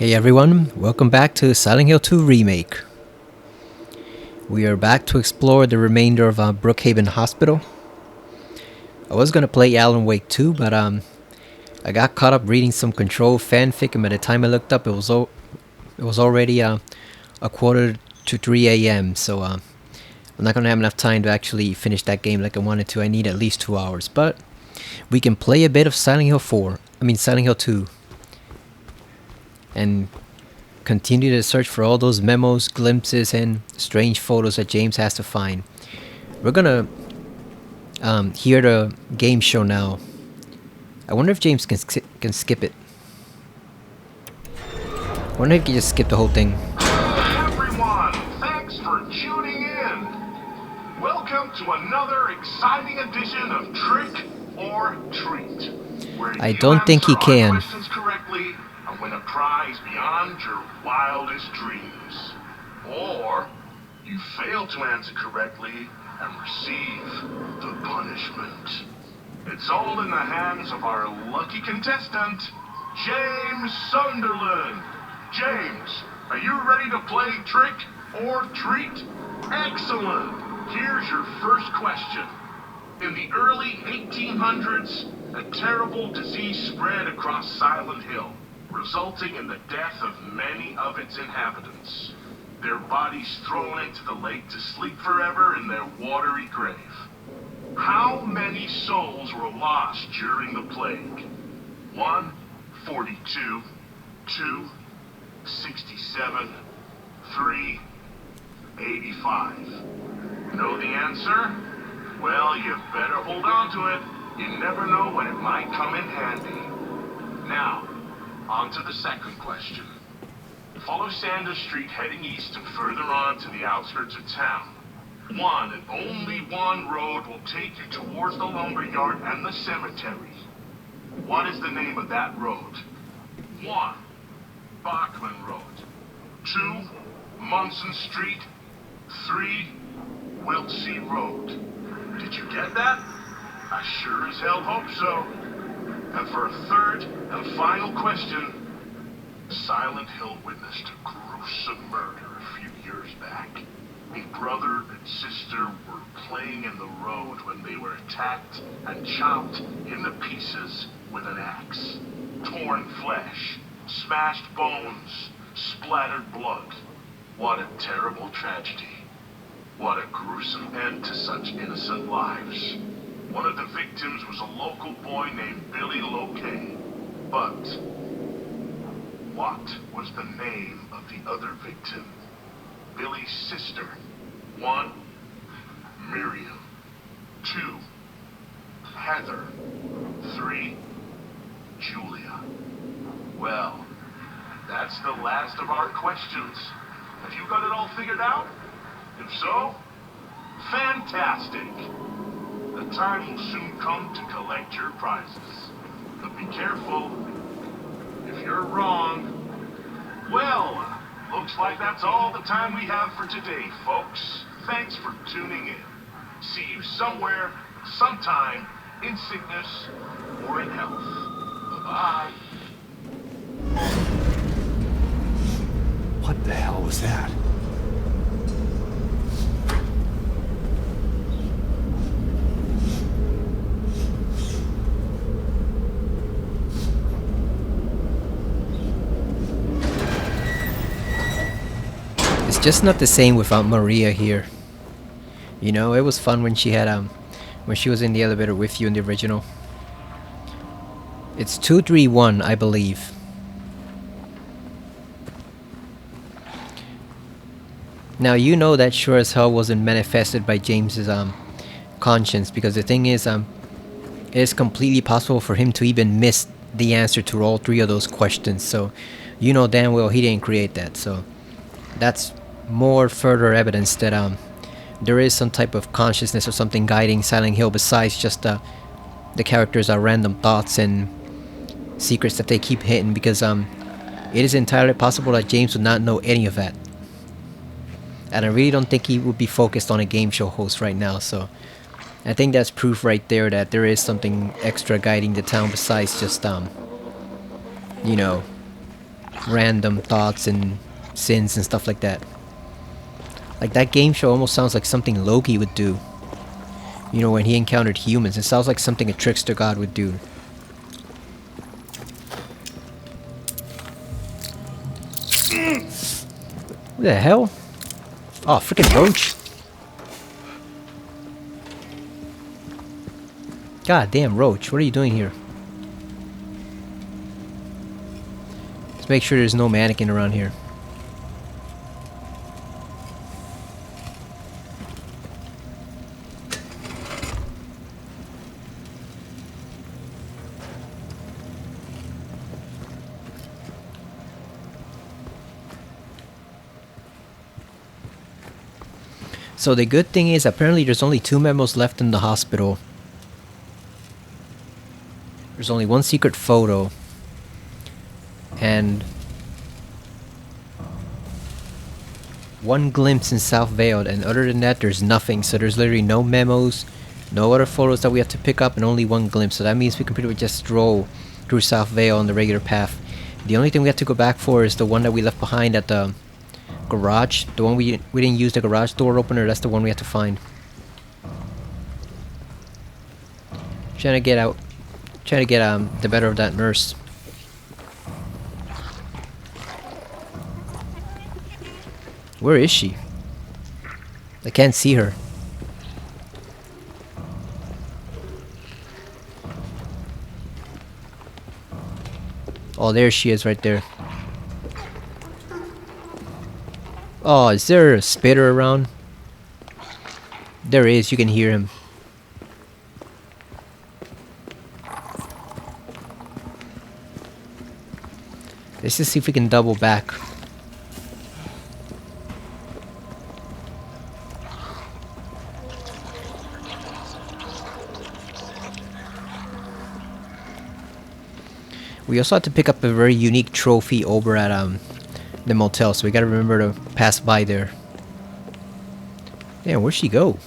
Hey everyone, welcome back to Silent Hill 2 Remake. We are back to explore the remainder of Brookhaven Hospital. I was gonna play Alan Wake 2, but I got caught up reading some Control fanfic, and by the time I looked up, it was already a quarter to 3 a.m. So I'm not gonna have enough time to actually finish that game like I wanted to. I need at least 2 hours, but we can play a bit of Silent Hill 2. And continue to search for all those memos, glimpses, and strange photos that James has to find. We're gonna hear the game show now. I wonder if James can skip it. I wonder if he can just skip the whole thing. Everyone, thanks for tuning in. Welcome to another exciting edition of Trick or Treat. Where I don't think he can. questions correctly and win a prize beyond your wildest dreams. Or you fail to answer correctly and receive the punishment. It's all in the hands of our lucky contestant, James Sunderland. James, are you ready to play Trick or Treat? Excellent. Here's your first question. In the early 1800s, a terrible disease spread across Silent Hill, resulting in the death of many of its inhabitants. Their bodies thrown into the lake to sleep forever in their watery grave. How many souls were lost during the plague? 1, 42, 2, 67, 3, 85. Know the answer? Well, you better hold on to it. You never know when it might come in handy. Now, on to the second question. Follow Sanders Street heading east and further on to the outskirts of town. One and only one road will take you towards the lumberyard and the cemetery. What is the name of that road? 1. Bachman Road. 2. Munson Street. 3. Wiltsey Road. Did you get that? I sure as hell hope so. And for a third and final question, Silent Hill witnessed a gruesome murder a few years back. A brother and sister were playing in the road when they were attacked and chopped into pieces with an axe. Torn flesh, smashed bones, splattered blood. What a terrible tragedy. What a gruesome end to such innocent lives. One of the victims was a local boy named Billy Loque. But what was the name of the other victim? Billy's sister. 1. Miriam. 2. Heather. 3. Julia. Well, that's the last of our questions. Have you got it all figured out? If so, fantastic. The time will soon come to collect your prizes. But be careful. If you're wrong, well, looks like that's all the time we have for today, folks. Thanks for tuning in. See you somewhere, sometime, in sickness or in health. Bye-bye. What the hell was that? It's just not the same without Maria here. You know, it was fun when she had when she was in the elevator with you in the original. It's 231, I believe. Now you know that sure as hell wasn't manifested by James's conscience, because the thing is it is completely possible for him to even miss the answer to all three of those questions. So you know damn well he didn't create that. So that's more further evidence that there is some type of consciousness or something guiding Silent Hill besides just the characters' random thoughts and secrets that they keep hitting, because it is entirely possible that James would not know any of that. And I really don't think he would be focused on a game show host right now, so I think that's proof right there that there is something extra guiding the town besides just you know, random thoughts and sins and stuff like that. Like that game show almost sounds like something Loki would do. You know, when he encountered humans, it sounds like something a trickster god would do. What the hell? Oh, freaking roach. God damn roach, what are you doing here? Let's make sure there's no mannequin around here. So the good thing is apparently there's only 2 memos left in the hospital. There's only 1 secret photo. And 1 glimpse in South Vale, and other than that there's nothing. So there's literally no memos, no other photos that we have to pick up, and only 1 glimpse. So that means we can pretty much just stroll through South Vale on the regular path. The only thing we have to go back for is the one that we left behind at the garage. The one we didn't use the garage door opener. That's the one we have to find. Trying to get out. Trying to get the better of that nurse. Where is she? I can't see her. Oh, there she is right there. Oh, is there a spitter around? There is, you can hear him. Let's just see if we can double back. We also have to pick up a very unique trophy over at the motel, so we gotta remember to pass by there. Damn, where'd she go?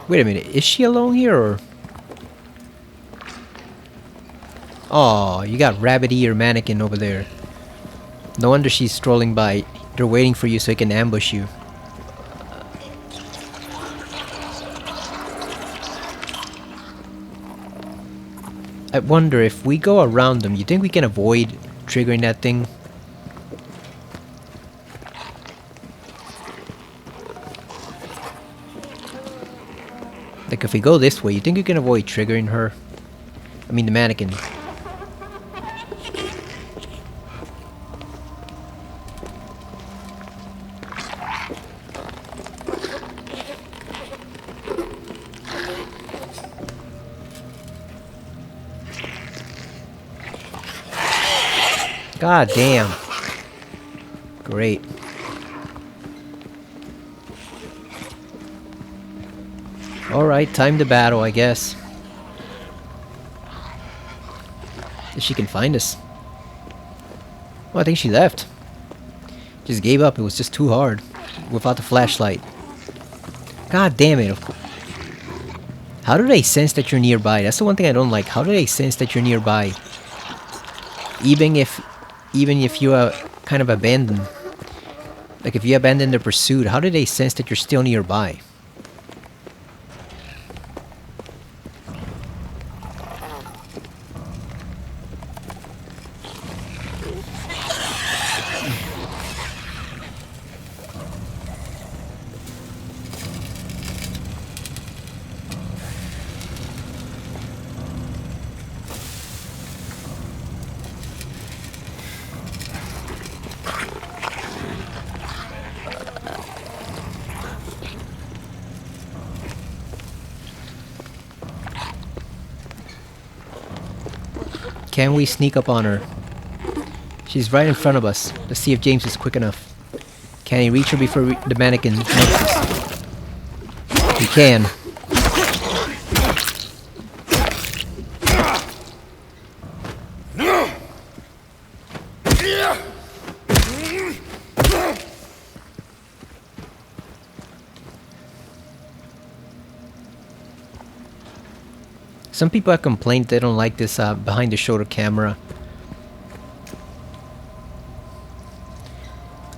Wait a minute, is she alone here or? Oh, you got rabbit ear mannequin over there. No wonder she's strolling by. They're waiting for you so they can ambush you. I wonder if we go around them, you think we can avoid triggering that thing? Like if we go this way, you think you can avoid triggering her? I mean the mannequin. God damn. Great. Alright, time to battle, I guess. If she can find us. Oh, I think she left. Just gave up, it was just too hard. Without the flashlight. God damn it. How do they sense that you're nearby? That's the one thing I don't like. How do they sense that you're nearby? Even if you are kind of abandoned. Like if you abandon the pursuit, how do they sense that you're still nearby? Can we sneak up on her? She's right in front of us. Let's see if James is quick enough. Can he reach her before the mannequin notices? He can. Some people have complained they don't like this behind the shoulder camera.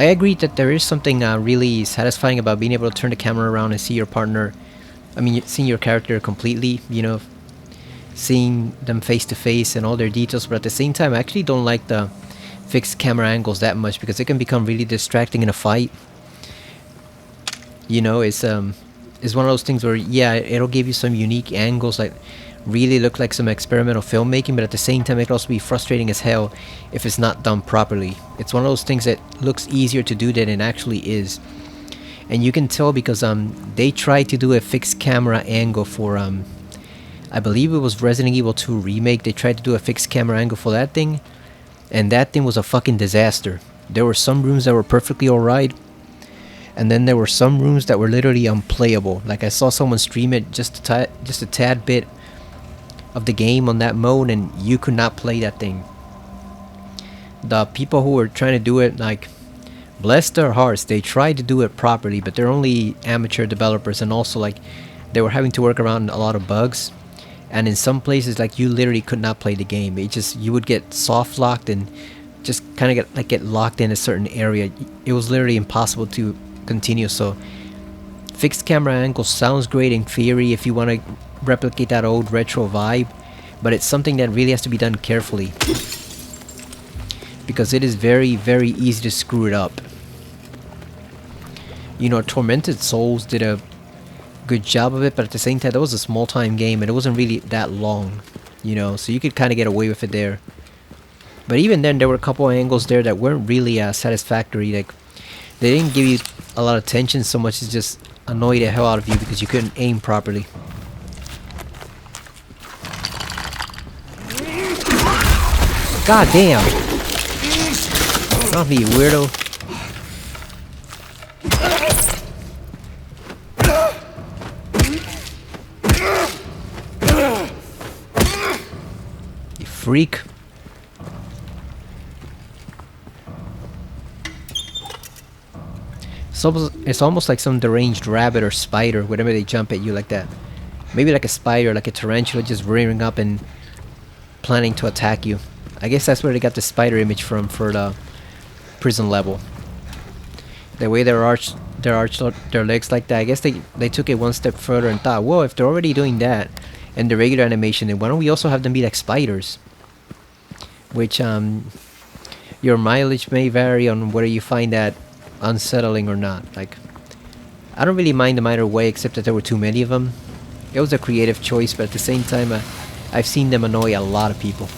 I agree that there is something really satisfying about being able to turn the camera around and see your partner. I mean, seeing your character completely. You know, seeing them face to face and all their details. But at the same time, I actually don't like the fixed camera angles that much because it can become really distracting in a fight. You know, it's one of those things where yeah, it'll give you some unique angles like really look like some experimental filmmaking, but at the same time it can also be frustrating as hell if it's not done properly. It's one of those things that looks easier to do than it actually is. And you can tell because they tried to do a fixed camera angle for I believe it was Resident Evil 2 remake. They tried to do a fixed camera angle for that thing, and that thing was a fucking disaster. There were some rooms that were perfectly alright, and then there were some rooms that were literally unplayable. Like I saw someone stream it just a tad bit of the game on that mode, and you could not play that thing. The people who were trying to do it, like, bless their hearts, they tried to do it properly, but they're only amateur developers, and also like they were having to work around a lot of bugs. And in some places, like, you literally could not play the game. It just, you would get soft locked and just kind of get locked in a certain area. It was literally impossible to continue. So fixed camera angle sounds great in theory if you want to replicate that old retro vibe, but it's something that really has to be done carefully because it is very, very easy to screw it up. You know, Tormented Souls did a good job of it, but at the same time that was a small time game and it wasn't really that long, you know, so you could kind of get away with it there. But even then there were a couple of angles there that weren't really satisfactory. Like, they didn't give you a lot of tension so much as just annoy the hell out of you because you couldn't aim properly. God damn! Not me, weirdo. You freak. It's almost like some deranged rabbit or spider whenever they jump at you like that. Maybe like a spider, like a tarantula just rearing up and planning to attack you. I guess that's where they got the spider image from for the prison level. The way they arch their legs like that, I guess they took it one step further and thought, whoa, if they're already doing that and the regular animation, then why don't we also have them be like spiders? Which your mileage may vary on whether you find that unsettling or not. Like, I don't really mind them either way, except that there were too many of them. It was a creative choice, but at the same time, I've seen them annoy a lot of people.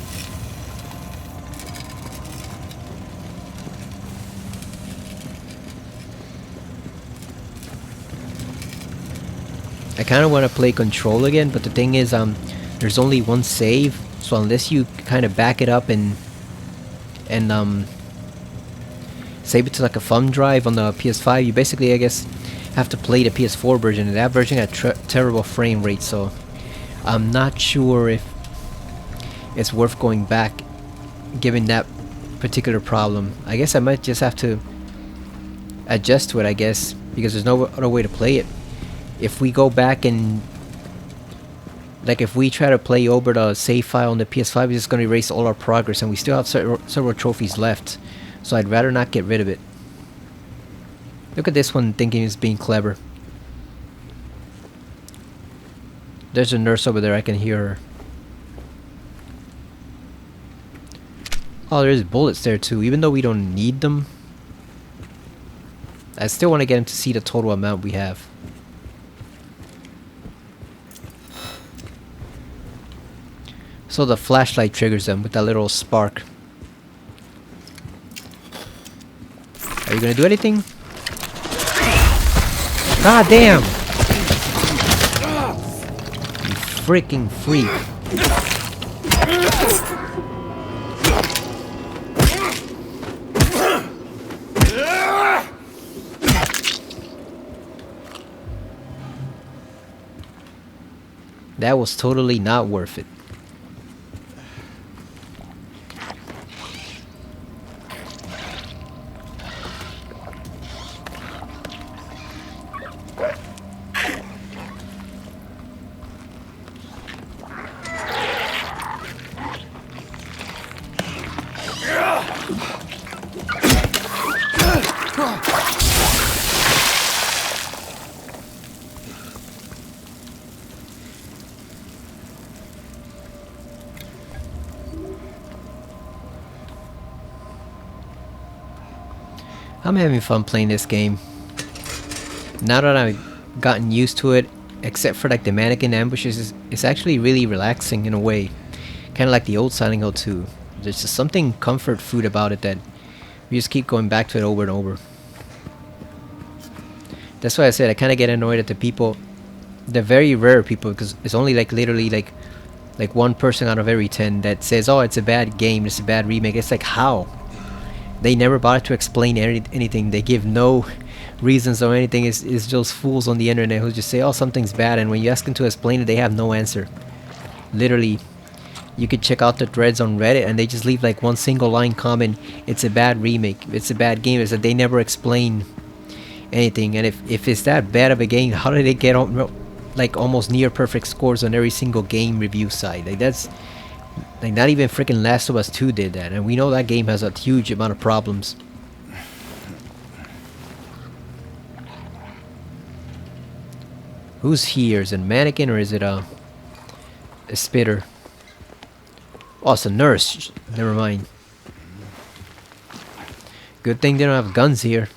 I kind of want to play Control again, but the thing is, there's only one save, so unless you kind of back it up and save it to like a thumb drive on the PS5, you basically, I guess, have to play the PS4 version, and that version had terrible frame rate, so I'm not sure if it's worth going back given that particular problem. I guess I might just have to adjust to it, I guess, because there's no other way to play it. If we go back and, like, if we try to play over the save file on the PS5, it's just going to erase all our progress, and we still have several trophies left. So I'd rather not get rid of it. Look at this one thinking it's being clever. There's a nurse over there, I can hear her. Oh, there's bullets there too, even though we don't need them. I still want to get him to see the total amount we have. So the flashlight triggers them with that little spark. Are you gonna do anything? God damn! You freaking freak. That was totally not worth it. I'm having fun playing this game. Now that I've gotten used to it, except for like the mannequin ambushes, it's actually really relaxing in a way. Kind of like the old Silent Hill 2. There's just something comfort food about it that you just keep going back to it over and over. That's why I said I kind of get annoyed at the people, the very rare people, because it's only like literally like one person out of every 10 that says, oh, it's a bad game, it's a bad remake. It's like, how? They never bother to explain anything. They give no reasons or anything. It's just fools on the internet who just say, oh, something's bad, and when you ask them to explain it, they have no answer. Literally, you could check out the threads on Reddit and they just leave like one single line comment, it's a bad remake, it's a bad game. It's that they never explain anything. And if it's that bad of a game, how did they get like almost near perfect scores on every single game review site? Like, that's like not even freaking Last of Us 2 did that, and we know that game has a huge amount of problems. Who's here? Is it a mannequin or is it a spitter? Oh, it's a nurse. Never mind. Good thing they don't have guns here.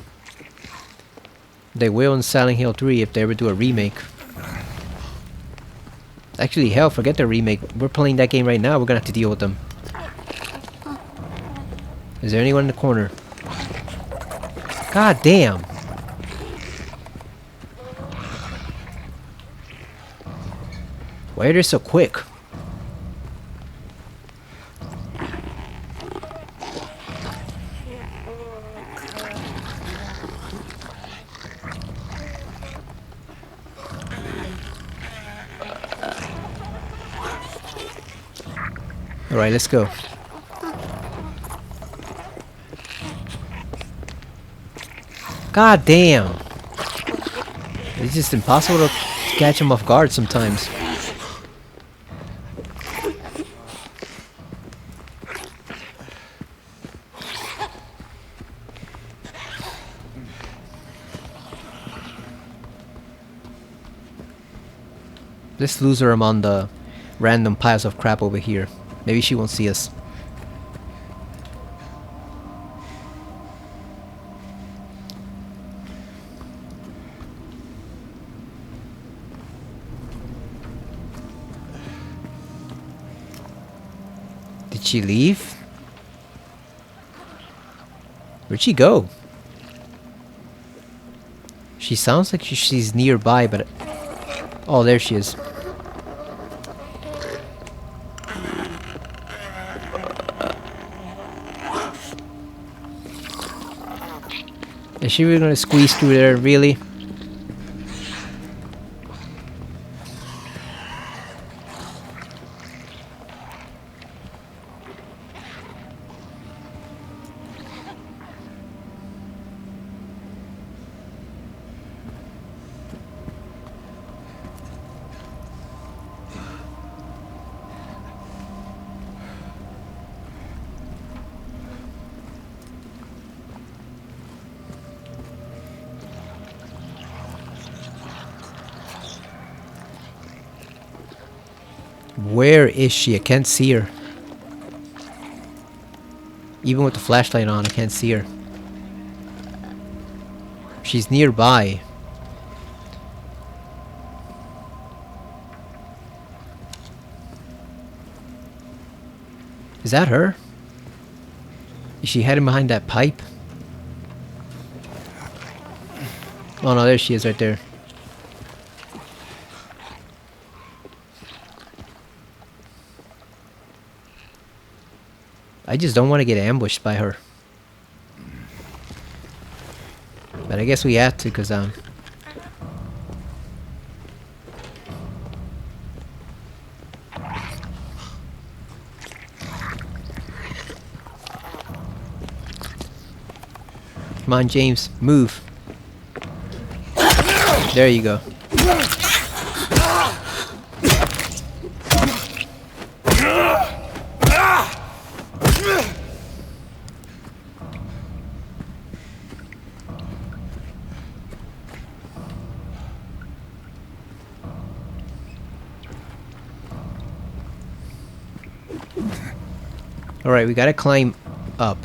They will in Silent Hill 3 if they ever do a remake. Actually, hell, forget the remake. We're playing that game right now. We're gonna have to deal with them. Is there anyone in the corner? God damn. Why are they so quick? Alright, let's go. God damn! It's just impossible to catch him off guard sometimes. Let's lose her among the random piles of crap over here. Maybe she won't see us. Did she leave? Where'd she go? She sounds like she's nearby, but... Oh, there she is. Is she really gonna squeeze through there, really? Where is she? I can't see her. Even with the flashlight on, I can't see her. She's nearby. Is that her? Is she hiding behind that pipe? Oh no, there she is right there. I just don't want to get ambushed by her. But I guess we have to, because come on, James, move. There you go. Alright, we gotta climb up.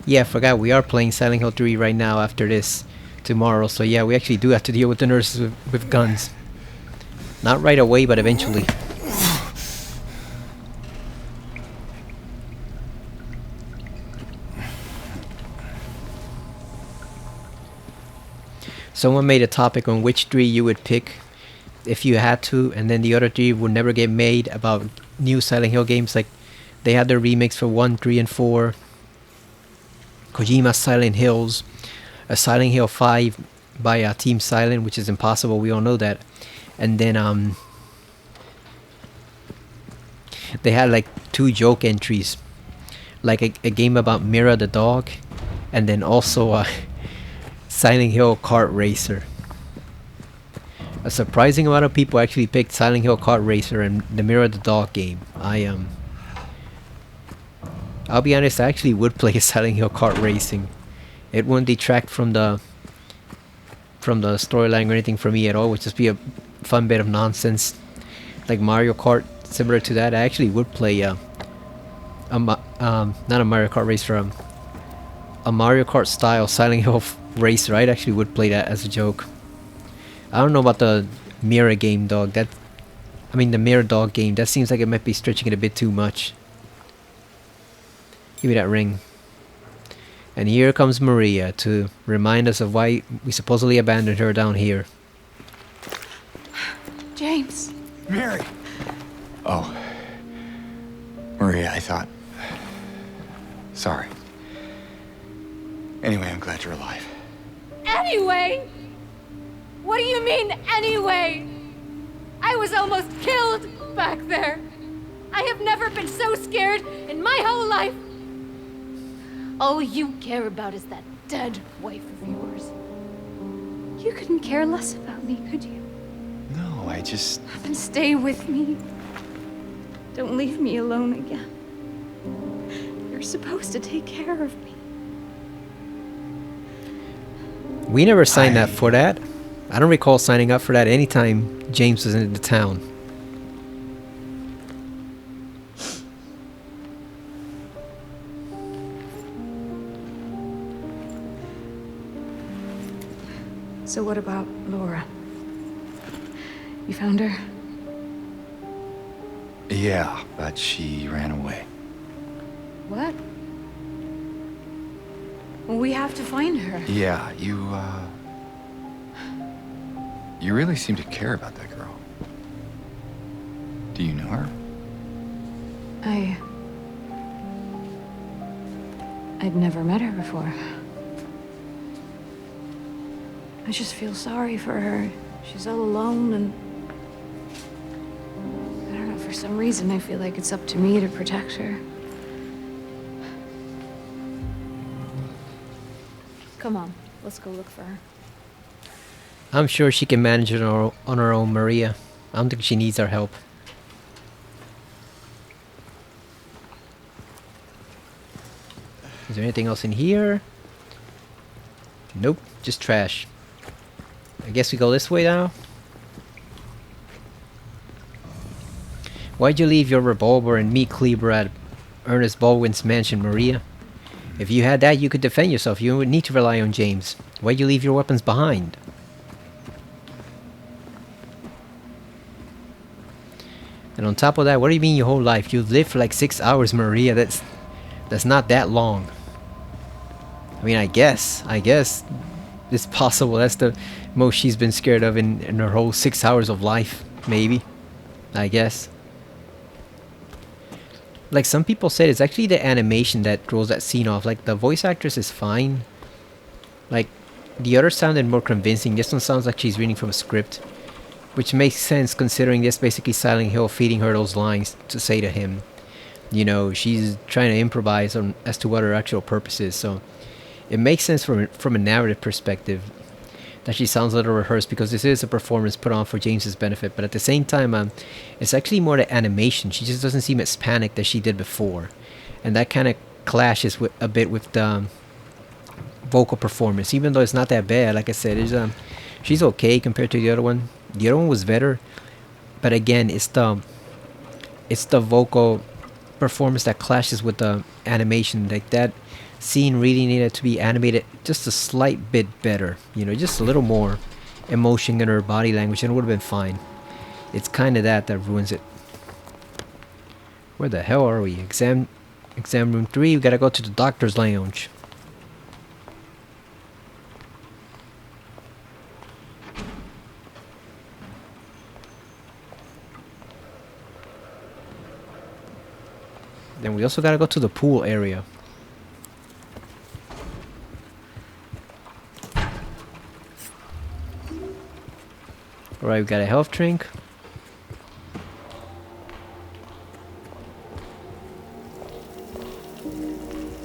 Yeah, I forgot we are playing Silent Hill 3 right now after this tomorrow. So yeah, we actually do have to deal with the nurses with guns. Not right away, but eventually. Someone made a topic on which 3 you would pick if you had to, and then the other 3 would never get made about new Silent Hill games. Like, they had their remakes for 1, 3, and 4. Kojima's Silent Hills. A Silent Hill 5 by Team Silent, which is impossible, we all know that. And then they had like 2 joke entries. Like a game about Mira the dog, and then also a Silent Hill kart racer. A surprising amount of people actually picked Silent Hill kart racer and the Mira the dog game. I'll be honest, I actually would play Silent Hill kart racing. It wouldn't detract from the storyline or anything for me at all. It would just be a fun bit of nonsense, like Mario Kart, similar to that. I actually would play not a Mario Kart racer, a Mario Kart style Silent Hill racer. I actually would play that as a joke. I don't know about the Mirror game, dog. The Mirror dog game. That seems like it might be stretching it a bit too much. Give me that ring. And here comes Maria to remind us of why we supposedly abandoned her down here. James. Mary! Oh. Maria, I thought... Sorry. Anyway, I'm glad you're alive. Anyway? What do you mean, anyway? I was almost killed back there. I have never been so scared in my whole life. All you care about is that dead wife of yours. You couldn't care less about me, could you? No, I just... Then stay with me. Don't leave me alone again. You're supposed to take care of me. We never signed up for that. I don't recall signing up for that anytime James was in the town. So what about Laura? You found her? Yeah, but she ran away. What? Well, we have to find her. Yeah, you really seem to care about that girl. Do you know her? I'd never met her before. I just feel sorry for her. She's all alone and... I don't know, for some reason I feel like it's up to me to protect her. Come on, let's go look for her. I'm sure she can manage it on her own, Maria. I don't think she needs our help. Is there anything else in here? Nope, just trash. I guess we go this way now. Why'd you leave your revolver and meat cleaver at Ernest Baldwin's mansion, Maria? If you had that, you could defend yourself. You would need to rely on James. Why'd you leave your weapons behind? And on top of that, what do you mean your whole life? You've lived for like 6 hours, Maria. That's not that long. I mean, I guess it's possible. That's the most she's been scared of in her whole 6 hours of life, maybe. I guess. Like some people said, it's actually the animation that throws that scene off. Like the voice actress is fine. Like the other sounded more convincing. This one sounds like she's reading from a script, which makes sense considering this basically Silent Hill feeding her those lines to say to him. You know, she's trying to improvise on as to what her actual purpose is. So it makes sense from a narrative perspective that she sounds a little rehearsed, because this is a performance put on for James's benefit. But at the same time, it's actually more the animation. She just doesn't seem as panicked as she did before, and that kind of clashes a bit with the vocal performance. Even though it's not that bad, like I said, she's okay compared to the other one. The other one was better, but again, it's the vocal performance that clashes with the animation. Like that scene really needed to be animated just a slight bit better. You know, just a little more emotion in her body language, and it would have been fine. It's kind of that ruins it. Where the hell are we? Exam room 3. We gotta go to the doctor's lounge. Then we also gotta go to the pool area. Alright, we got a health drink.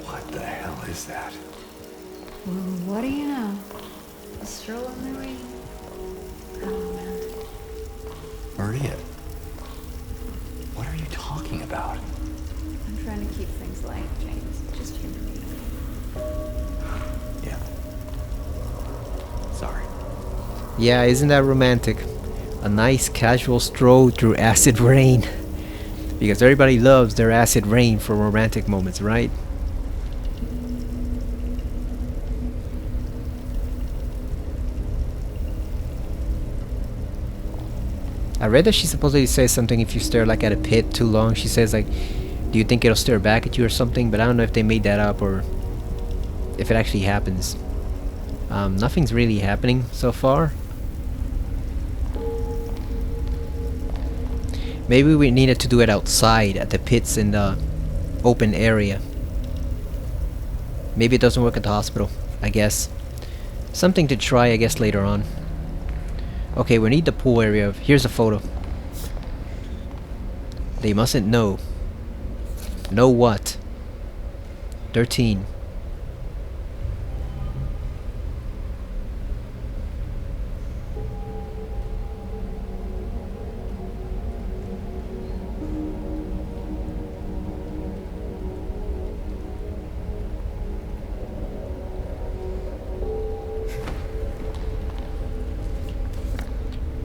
What the hell is that? Well, what do you know? A stroll in the rain. Come on, man. Maria. What are you talking about? I'm trying to keep things light, James. Just humor me. Yeah. Sorry. Yeah, isn't that romantic? A nice casual stroll through acid rain. Because everybody loves their acid rain for romantic moments, right? I read that she supposedly says something if you stare like at a pit too long. She says like, do you think it'll stare back at you or something? But I don't know if they made that up or if it actually happens. Nothing's really happening so far. Maybe we needed to do it outside at the pits in the open area. Maybe it doesn't work at the hospital, I guess. Something to try, I guess, later on. Okay, we need the pool area. Here's a photo. They mustn't know. Know what? 13.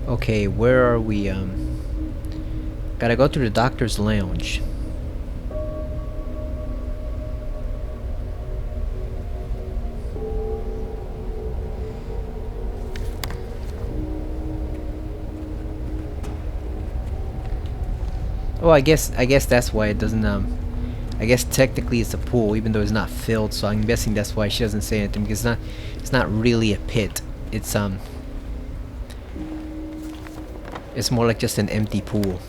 Okay, where are we? Gotta go to the doctor's lounge. Oh, I guess that's why it doesn't I guess technically it's a pool even though it's not filled, so I'm guessing that's why she doesn't say anything, because it's not really a pit. It's more like just an empty pool.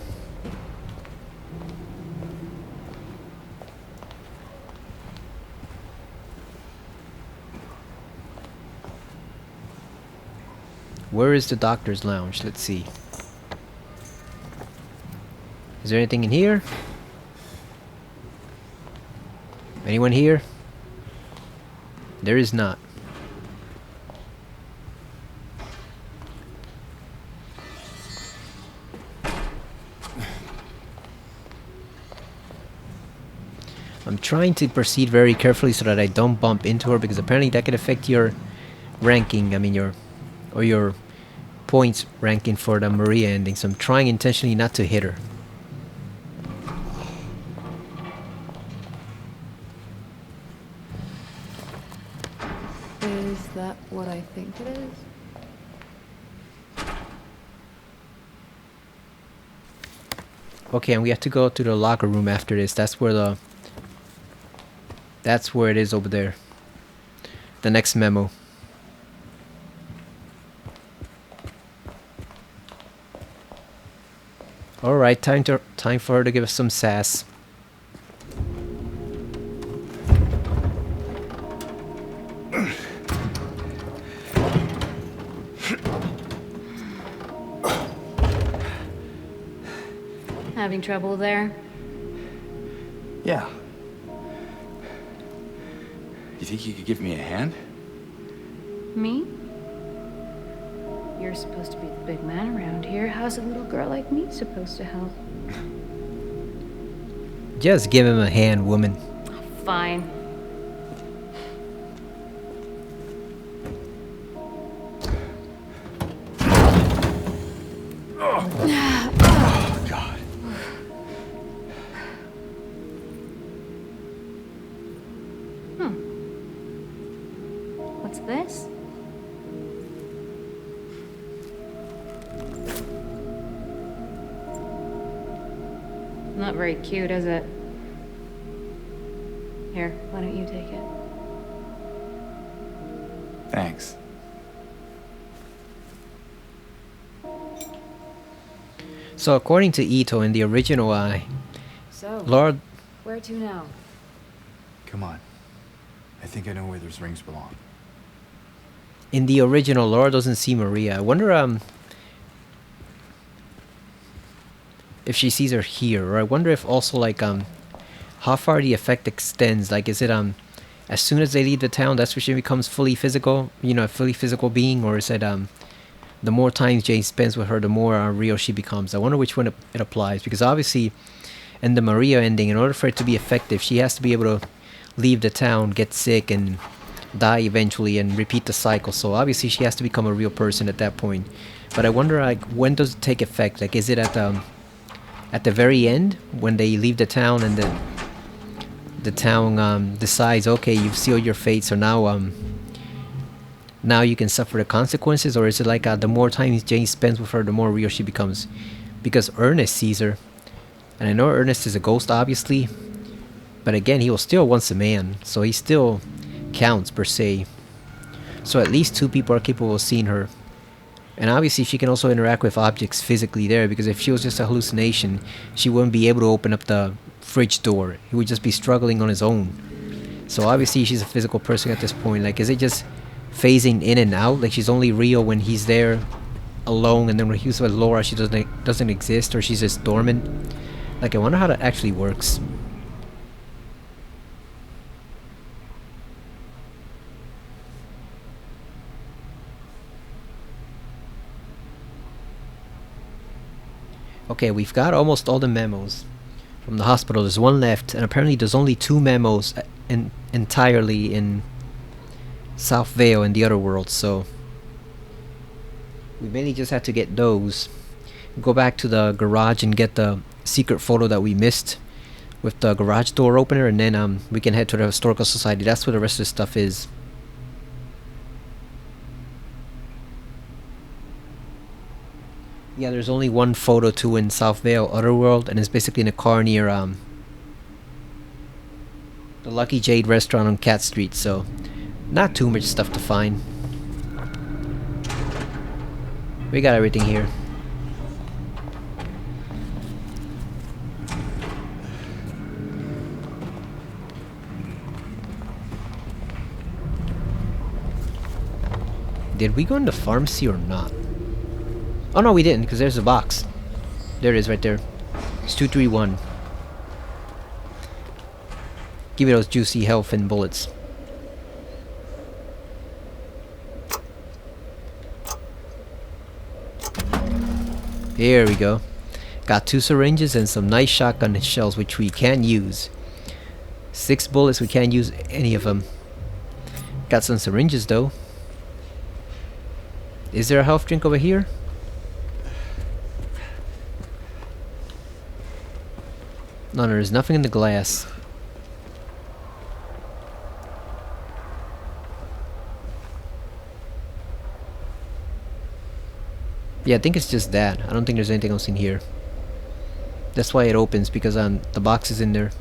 Where is the doctor's lounge? Let's see. Is there anything in here? Anyone here? There is not. I'm trying to proceed very carefully so that I don't bump into her, because apparently that could affect your ranking, your points ranking for the Maria ending, so I'm trying intentionally not to hit her. Is that what I think it is? Okay, and we have to go to the locker room after this. That's where it is over there. The next memo. Alright, time for her to give us some sass. Having trouble there? Yeah. You think you could give me a hand? Me? You're supposed to be the big man around here. How's a little girl like me supposed to help? Just give him a hand, woman. Fine. Oh, God. Not very cute, is it? Here, why don't you take it? Thanks. So according to Ito in the original So, Laura, where to now? Come on. I think I know where those rings belong. in the original Laura doesn't see Maria. I wonder if she sees her here, or I wonder if also like how far the effect extends. Like, is it as soon as they leave the town, that's when she becomes fully physical, you know, a fully physical being, or is it the more time Jane spends with her, the more real she becomes? I wonder which one it applies, because obviously in the Maria ending, in order for it to be effective, she has to be able to leave the town, get sick, and die eventually, and repeat the cycle. So obviously she has to become a real person at that point. But I wonder, like, when does it take effect? Like, is it at the very end when they leave the town and the town decides, okay, you've sealed your fate, so now you can suffer the consequences? Or is it like the more time Jane spends with her, the more real she becomes? Because Ernest sees her, and I know Ernest is a ghost, obviously, but again, he was still once a man, so he still counts per se. So at least two people are capable of seeing her. And obviously she can also interact with objects physically there, because if she was just a hallucination, she wouldn't be able to open up the fridge door. He would just be struggling on his own. So obviously she's a physical person at this point. Like, is it just phasing in and out? Like, she's only real when he's there alone, and then when he's with Laura she doesn't exist, or she's just dormant? Like, I wonder how that actually works. Okay, we've got almost all the memos from the hospital. There's one left, and apparently there's only 2 memos entirely in South Vale and the other world, so we mainly just had to get those. Go back to the garage and get the secret photo that we missed with the garage door opener, and then we can head to the Historical Society. That's where the rest of the stuff is. Yeah, there's only one photo too in South Vale Otherworld, and it's basically in a car near the Lucky Jade restaurant on Cat Street, so not too much stuff to find. We got everything here. Did we go in the pharmacy or not? Oh no, we didn't, because there's a box. There it is right there. It's 231. Give me those juicy health and bullets. Here we go. Got 2 syringes and some nice shotgun shells, which we can use. 6 bullets, we can't use any of them. Got some syringes though. Is there a health drink over here? No, there's nothing in the glass. Yeah, I think it's just that. I don't think there's anything else in here. That's why it opens, because the box is in there.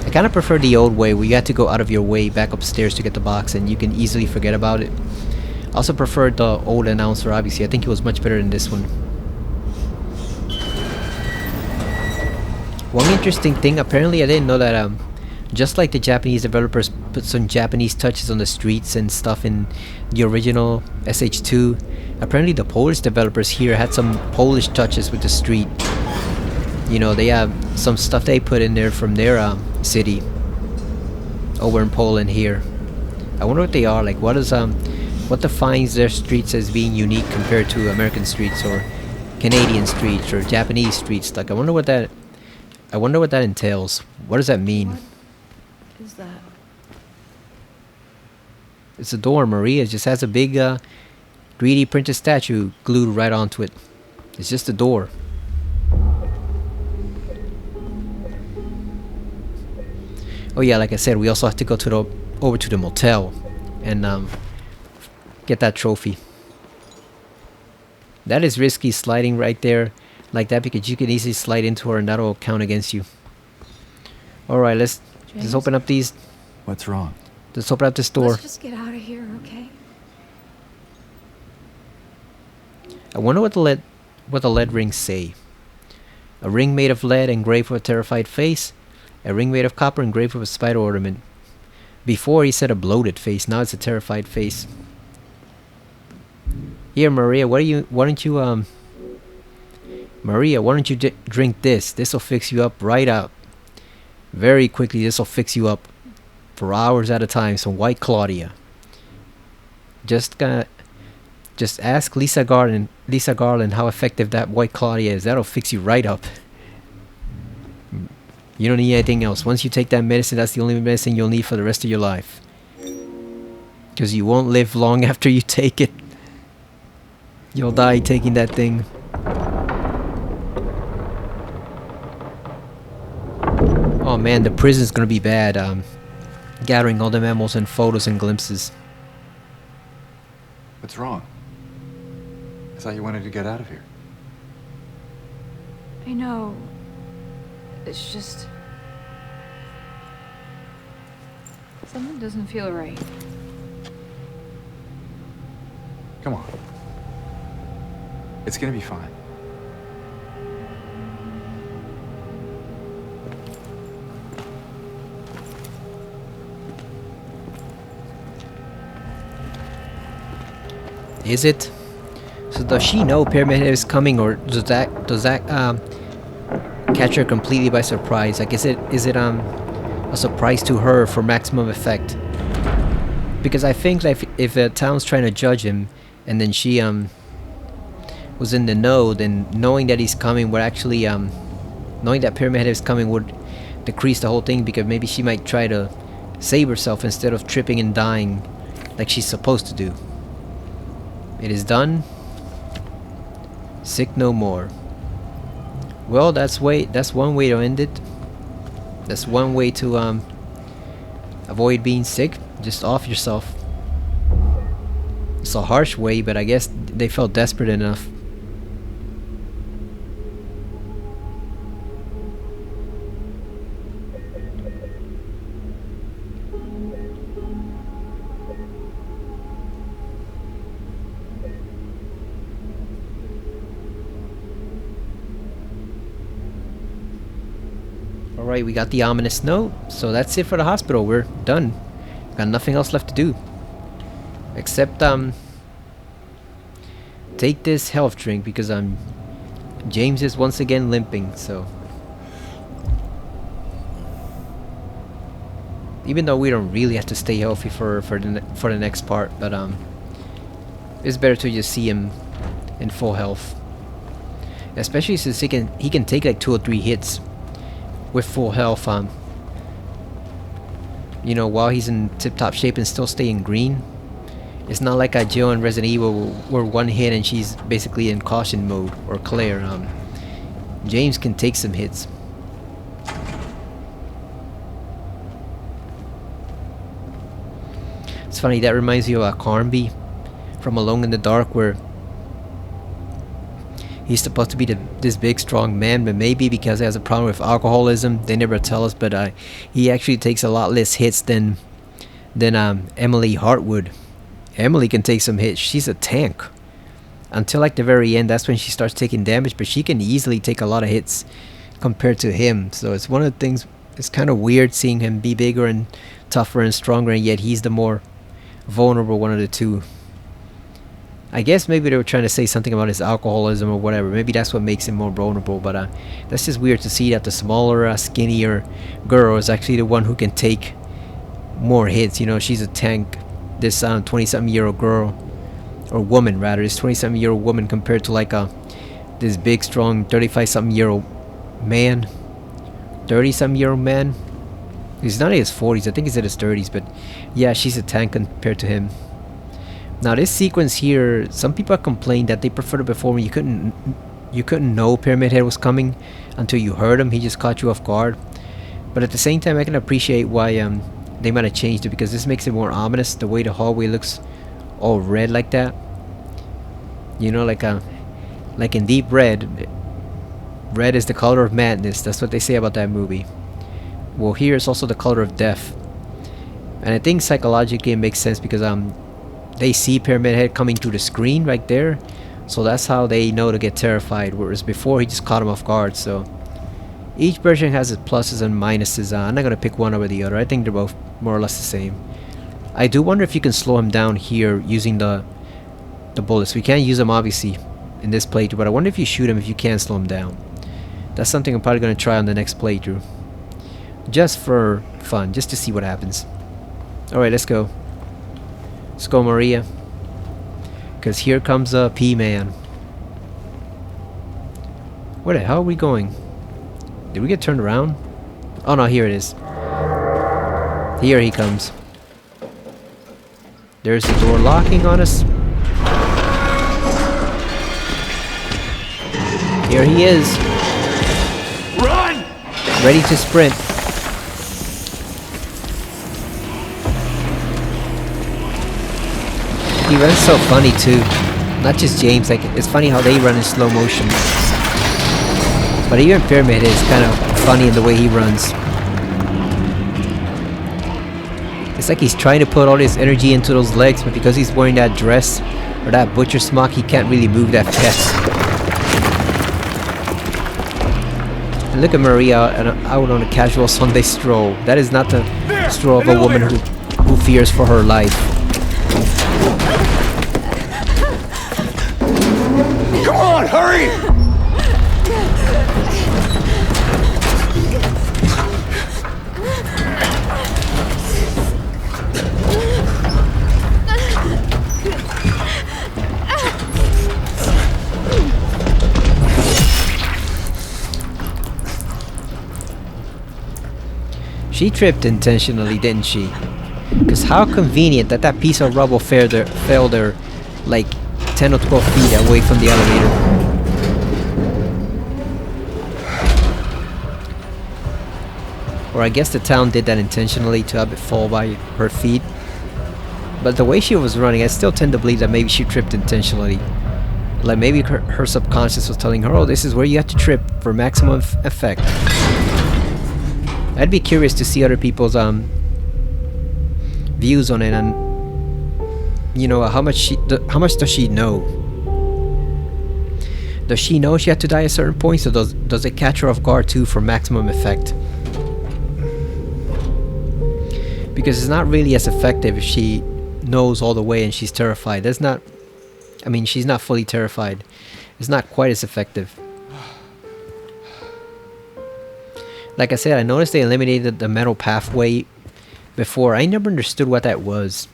I kind of prefer the old way, where you had to go out of your way back upstairs to get the box, and you can easily forget about it. I also preferred the old announcer, obviously. I think it was much better than this one. One interesting thing, apparently I didn't know that just like the Japanese developers put some Japanese touches on the streets and stuff in the original SH2, apparently the Polish developers here had some Polish touches with the street. You know, they have some stuff they put in there from their city over in Poland here. I wonder what they are. Like, what defines their streets as being unique compared to American streets or Canadian streets or Japanese streets? Like, I wonder what that entails. What does that mean? What is that? It's a door, Maria. It just has a big 3D printed statue glued right onto it. It's just a door. Oh yeah, like I said, we also have to go to over to the motel and get that trophy. That is risky sliding right there like that because you can easily slide into her and that'll count against you. Alright, let's James? open up these. What's wrong? Let's open up this door. Let's just get out of here, okay? I wonder what the lead rings say. A ring made of lead engraved with a terrified face. A ring made of copper engraved with a spider ornament. Before he said a bloated face, now it's a terrified face. Here, Maria, why don't you drink this? This'll fix you up right out. Very quickly, this'll fix you up for hours at a time. Some White Claudia. Just ask Lisa Garland how effective that White Claudia is. That'll fix you right up. You don't need anything else. Once you take that medicine, that's the only medicine you'll need for the rest of your life. Because you won't live long after you take it. You'll die taking that thing. Oh man, the prison's gonna be bad. Gathering all the memos and photos and glimpses. What's wrong? I thought you wanted to get out of here. I know. It's just... something doesn't feel right. Come on. It's gonna be fine. Is it? So does she know Pyramid Head is coming, or does that catch her completely by surprise? Like, is it a surprise to her for maximum effect? Because I think that if the town's trying to judge him, and then she was in the know, then knowing that he's coming would actually knowing that Pyramid Head is coming would decrease the whole thing, because maybe she might try to save herself instead of tripping and dying like she's supposed to do. It is done. Sick no more. Well, that's one way to end it. That's one way to avoid being sick. Just off yourself. It's a harsh way, but I guess they felt desperate enough. Alright, we got the ominous note, so that's it for the hospital. We're done. Got nothing else left to do. Except, take this health drink, because James is once again limping, so. Even though we don't really have to stay healthy for the next part, but it's better to just see him in full health. Especially since he can take like 2 or 3 hits with full health, you know, while he's in tip-top shape and still staying green. It's not like a Jill in Resident Evil where one hit and she's basically in caution mode, or Claire. James can take some hits. It's funny, that reminds me of Carnby from Alone in the Dark, where he's supposed to be this big strong man, but maybe because he has a problem with alcoholism, they never tell us, but he actually takes a lot less hits than Emily Hartwood. Emily can take some hits. She's a tank. Until like the very end, that's when she starts taking damage, but she can easily take a lot of hits compared to him. So it's one of the things, it's kind of weird seeing him be bigger and tougher and stronger, and yet he's the more vulnerable one of the two. I guess maybe they were trying to say something about his alcoholism or whatever. Maybe that's what makes him more vulnerable, but that's just weird to see that the smaller, skinnier girl is actually the one who can take more hits. You know, she's a tank. This 20-something-year-old girl, or woman rather, this 20-something-year-old woman compared to like this big, strong 35-something-year-old man. 30-something-year-old man. He's not in his 40s. I think he's in his 30s, but yeah, she's a tank compared to him. Now this sequence here, some people have complained that they preferred it before when you couldn't know Pyramid Head was coming until you heard him. He just caught you off guard. But at the same time, I can appreciate why they might have changed it, because this makes it more ominous. The way the hallway looks all red like that. You know, like Like in Deep Red, red is the color of madness. That's what they say about that movie. Well, here it's also the color of death. And I think psychologically it makes sense because they see Pyramid Head coming through the screen right there, so that's how they know to get terrified. Whereas before he just caught him off guard. So each version has its pluses and minuses. I'm not gonna pick one over the other. I think they're both more or less the same. I do wonder if you can slow him down here using the bullets. We can't use them obviously in this playthrough, but I wonder if you shoot him if you can slow him down. That's something I'm probably gonna try on the next playthrough, just for fun, just to see what happens. Alright, let's go. Let's go, Maria. Because here comes a P-Man. Where the hell are we going? Did we get turned around? Oh no, here it is. Here he comes. There's the door locking on us. Here he is. Run! Ready to sprint. He runs so funny too. Not just James, like it's funny how they run in slow motion. But even Pyramid is kind of funny in the way he runs. It's like he's trying to put all his energy into those legs, but because he's wearing that dress or that butcher smock, he can't really move that fast. And look at Maria out on a casual Sunday stroll. That is not the stroll of a woman who fears for her life. Come on, hurry! She tripped intentionally, didn't she? Because how convenient that that piece of rubble fell there like 10 or 12 feet away from the elevator. Or I guess the town did that intentionally to have it fall by her feet. But the way she was running, I still tend to believe that maybe she tripped intentionally. Like maybe her subconscious was telling her, oh, this is where you have to trip for maximum effect. I'd be curious to see other people's views on it, and you know, how much does she know? Does she know she had to die at certain points, or does it catch her off guard too for maximum effect? Because it's not really as effective if she knows all the way and she's terrified. That's not, I mean, she's not fully terrified. It's not quite as effective. Like I said, I noticed they eliminated the metal pathway before. I never understood what that was.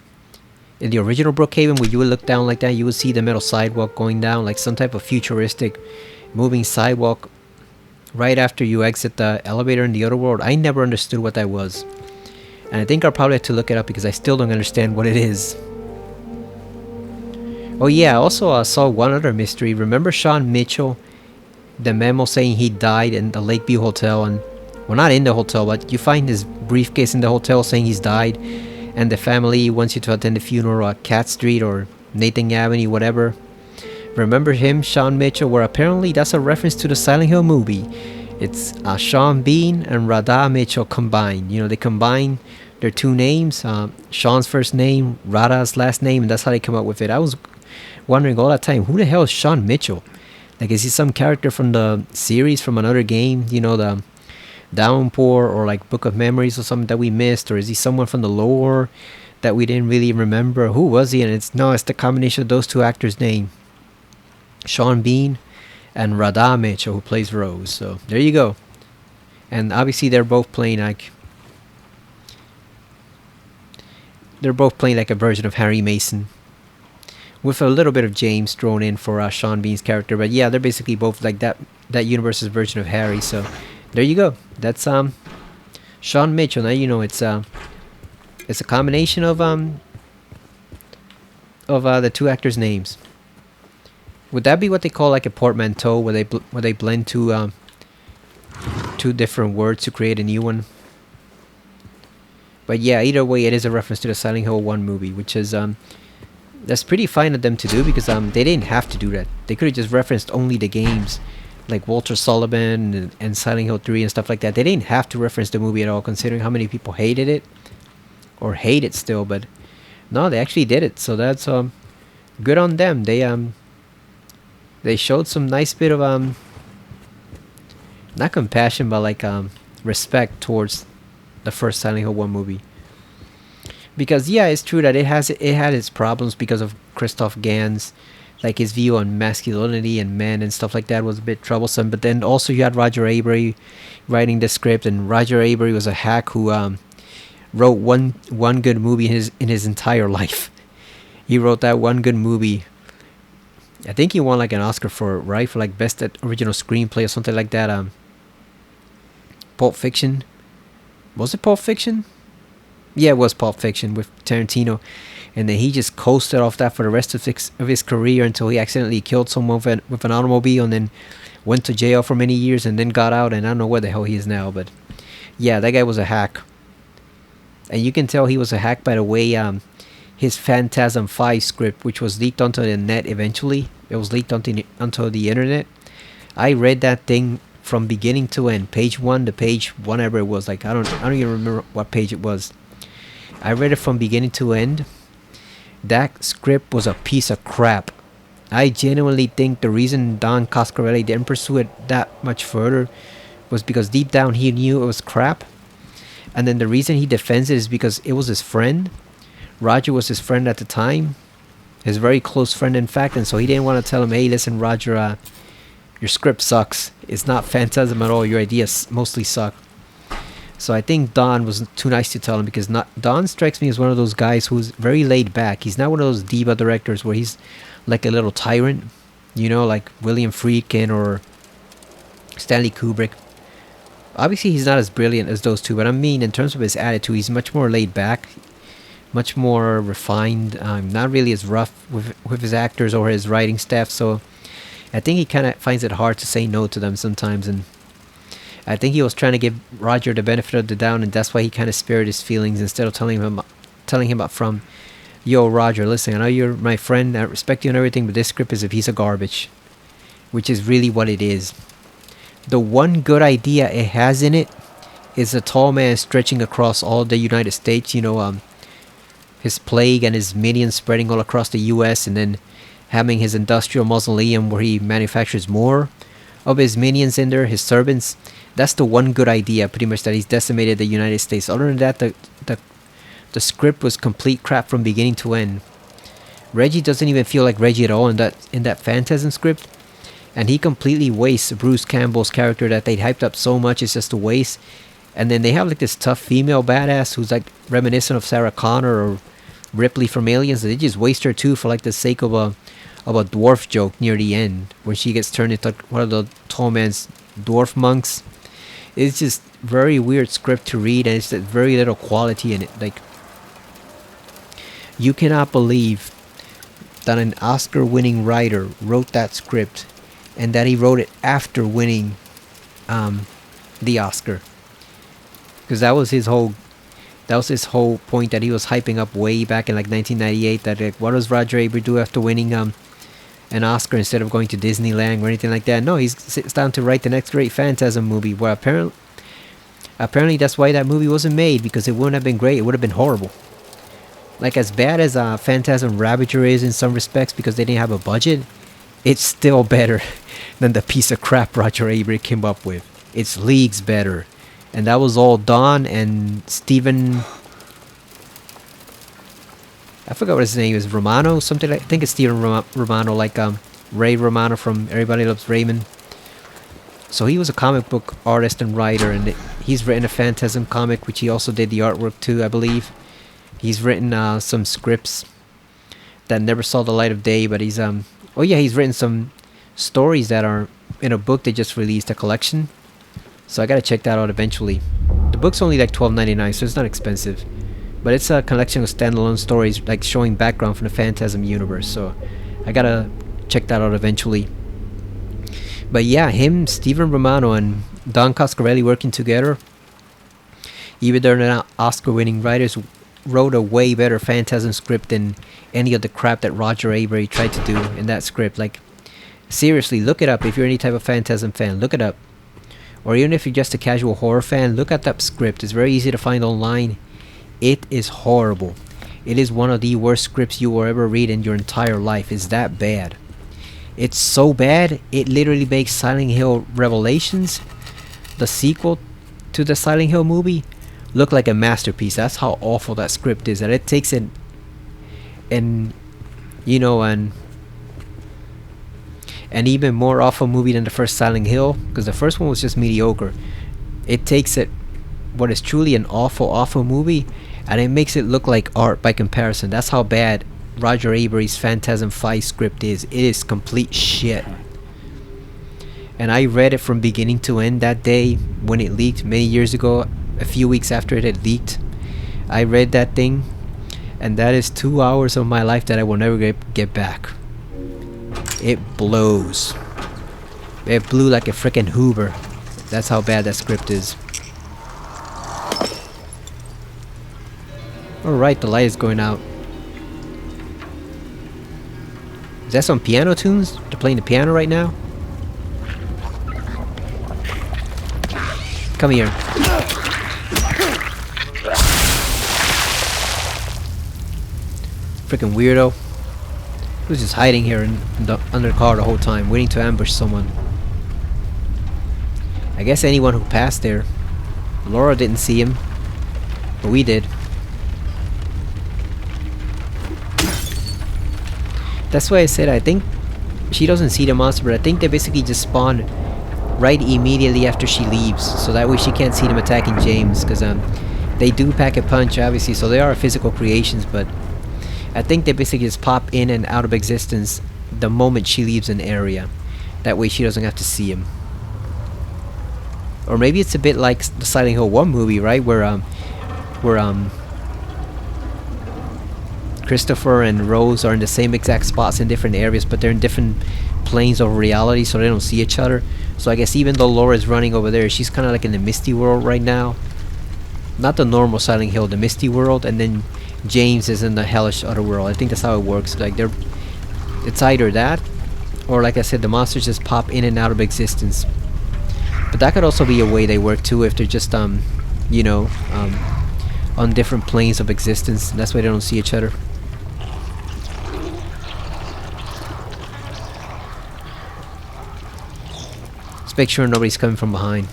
In the original Brookhaven, where you would look down like that, you would see the metal sidewalk going down, like some type of futuristic moving sidewalk right after you exit the elevator in the other world. I never understood what that was. And I think I'll probably have to look it up because I still don't understand what it is. Oh yeah, I also saw one other mystery. Remember Sean Mitchell? The memo saying he died in the Lakeview Hotel, and well, not in the hotel, but you find his briefcase in the hotel saying he's died, and the family wants you to attend the funeral at Cat Street or Nathan Avenue, whatever. Remember him, Sean Mitchell? Where apparently that's a reference to the Silent Hill movie. It's Sean Bean and Radha Mitchell combined. You know, they combine their two names, Sean's first name, Radha's last name, and that's how they come up with it. I was wondering all that time, who the hell is Sean Mitchell? Like, is he some character from the series, from another game? You know, the Downpour or like Book of Memories or something that we missed, or is he someone from the lore that we didn't really remember? Who was he? And it's the combination of those two actors' name, Sean Bean and Radha Mitchell, who plays Rose. So there you go. And obviously they're both playing like a version of Harry Mason, with a little bit of James thrown in for Sean Bean's character. But yeah, they're basically both like that universe's version of Harry. So there you go. That's Sean Mitchell. Now you know it's a combination of the two actors' names. Would that be what they call like a portmanteau, where they blend two different words to create a new one? But yeah, either way, it is a reference to the Silent Hill 1 movie, which is That's pretty fine of them to do because they didn't have to do that. They could have just referenced only the games, like Walter Sullivan and Silent Hill 3 and stuff like that. They didn't have to reference the movie at all, considering how many people hated it or hate it still. But no, they actually did it, so that's good on them. They showed some nice bit of not compassion, but like respect towards the first Silent Hill 1 movie. Because yeah, it's true that it had its problems because of Christoph Gans, like his view on masculinity and men and stuff like that was a bit troublesome. But then also you had Roger Avery writing the script, and Roger Avery was a hack who wrote one good movie in his entire life. He wrote that one good movie. I think he won like an Oscar for it, right? For like best original screenplay or something like that. Pulp Fiction. Was it Pulp Fiction? Yeah, it was Pulp Fiction with Tarantino. And then he just coasted off that for the rest of his career until he accidentally killed someone with an automobile, and then went to jail for many years and then got out, and I don't know where the hell he is now. But yeah, that guy was a hack. And you can tell he was a hack by the way his Phantasm 5 script, which was leaked onto the net eventually. It was leaked onto the internet. I read that thing from beginning to end, page 1 to page whatever it was. Like I don't even remember what page it was. I read it from beginning to end. That script was a piece of crap. I genuinely think the reason Don Coscarelli didn't pursue it that much further was because deep down he knew it was crap. And then the reason he defends it is because it was his friend. Roger was his friend at the time. His very close friend, in fact. And so he didn't want to tell him, hey, listen, Roger, your script sucks. It's not Phantasm at all. Your ideas mostly suck. So I think Don was too nice to tell him, because Don strikes me as one of those guys who's very laid back. He's not one of those diva directors where he's like a little tyrant, you know, like William Friedkin or Stanley Kubrick. Obviously, he's not as brilliant as those two, but I mean, in terms of his attitude, he's much more laid back, much more refined, not really as rough with his actors or his writing staff. So I think he kind of finds it hard to say no to them sometimes, and I think he was trying to give Roger the benefit of the doubt, and that's why he kind of spared his feelings instead of telling him up from, yo, Roger, listen, I know you're my friend, I respect you and everything, but this script is a piece of garbage, which is really what it is. The one good idea it has in it is a tall man stretching across all the United States, you know, his plague and his minions spreading all across the U.S., and then having his industrial mausoleum where he manufactures more of his minions in there, his servants. That's the one good idea, pretty much, that he's decimated the United States. Other than that, the script was complete crap from beginning to end. Reggie doesn't even feel like Reggie at all in that Phantasm script, and he completely wastes Bruce Campbell's character that they hyped up so much. It's just a waste. And then they have like this tough female badass who's like reminiscent of Sarah Connor or Ripley from Aliens. They just waste her too for like the sake of a dwarf joke near the end when she gets turned into one of the tall man's dwarf monks. It's just very weird script to read, and it's very little quality in it. Like, you cannot believe that an Oscar-winning writer wrote that script, and that he wrote it after winning the Oscar, because that was his whole point that he was hyping up way back in like 1998. That like, what does Roger Ebert do after winning an Oscar instead of going to Disneyland or anything like that? No, he sits down to write the next great Phantasm movie. Where apparently that's why that movie wasn't made, because it wouldn't have been great. It would have been horrible. Like, as bad as Phantasm Ravager is in some respects because they didn't have a budget, it's still better than the piece of crap Roger Ebert came up with. It's leagues better. And that was all Don and Steven, I forgot what his name is, Romano, something like, I think it's Steven Romano, like Ray Romano from Everybody Loves Raymond. So he was a comic book artist and writer, and he's written a Phantasm comic, which he also did the artwork to, I believe. He's written some scripts that never saw the light of day, but he's he's written some stories that are in a book they just released, a collection. So I gotta check that out eventually. The book's only like $12.99, so it's not expensive. But it's a collection of standalone stories, like showing background from the Phantasm universe. So I gotta check that out eventually. But yeah, him, Steven Romano, and Don Coscarelli working together, even though they're not Oscar-winning writers, wrote a way better Phantasm script than any of the crap that Roger Avary tried to do in that script. Like, seriously, look it up if you're any type of Phantasm fan. Look it up. Or even if you're just a casual horror fan, look at that script. It's very easy to find online. It is horrible. It is one of the worst scripts you will ever read in your entire life. It's that bad. It's so bad, it literally makes Silent Hill Revelations, the sequel to the Silent Hill movie, look like a masterpiece. That's how awful that script is. That it takes it and you know an even more awful movie than the first Silent Hill, because the first one was just mediocre. It takes it what is truly an awful movie and it makes it look like art by comparison. That's how bad Roger Avary's Phantasm 5 script is. It is complete shit. And I read it from beginning to end that day when it leaked many years ago, a few weeks after it had leaked. I read that thing, and that is 2 hours of my life that I will never get back. It blows. It blew like a frickin' Hoover. That's how bad that script is. Alright, the light is going out. Is that some piano tunes? They're playing the piano right now? Come here. Freaking weirdo. Who's just hiding here in the under the car the whole time, waiting to ambush someone. I guess anyone who passed there. Laura didn't see him, but we did. That's why I said I think she doesn't see the monster, but I think they basically just spawn right immediately after she leaves, so that way she can't see them attacking James, because they do pack a punch obviously, so they are physical creations, but I think they basically just pop in and out of existence the moment she leaves an area. That way she doesn't have to see him. Or maybe it's a bit like the Silent Hill 1 movie, right, where Christopher and Rose are in the same exact spots in different areas, but they're in different planes of reality, so they don't see each other. So I guess even though Laura's running over there, she's kind of like in the Misty world right now. Not the normal Silent Hill, the Misty world, and then James is in the hellish other world. I think that's how it works. Like it's either that, or like I said, the monsters just pop in and out of existence. But that could also be a way they work too, if they're just you know, on different planes of existence. That's why they don't see each other. Let's make sure nobody's coming from behind.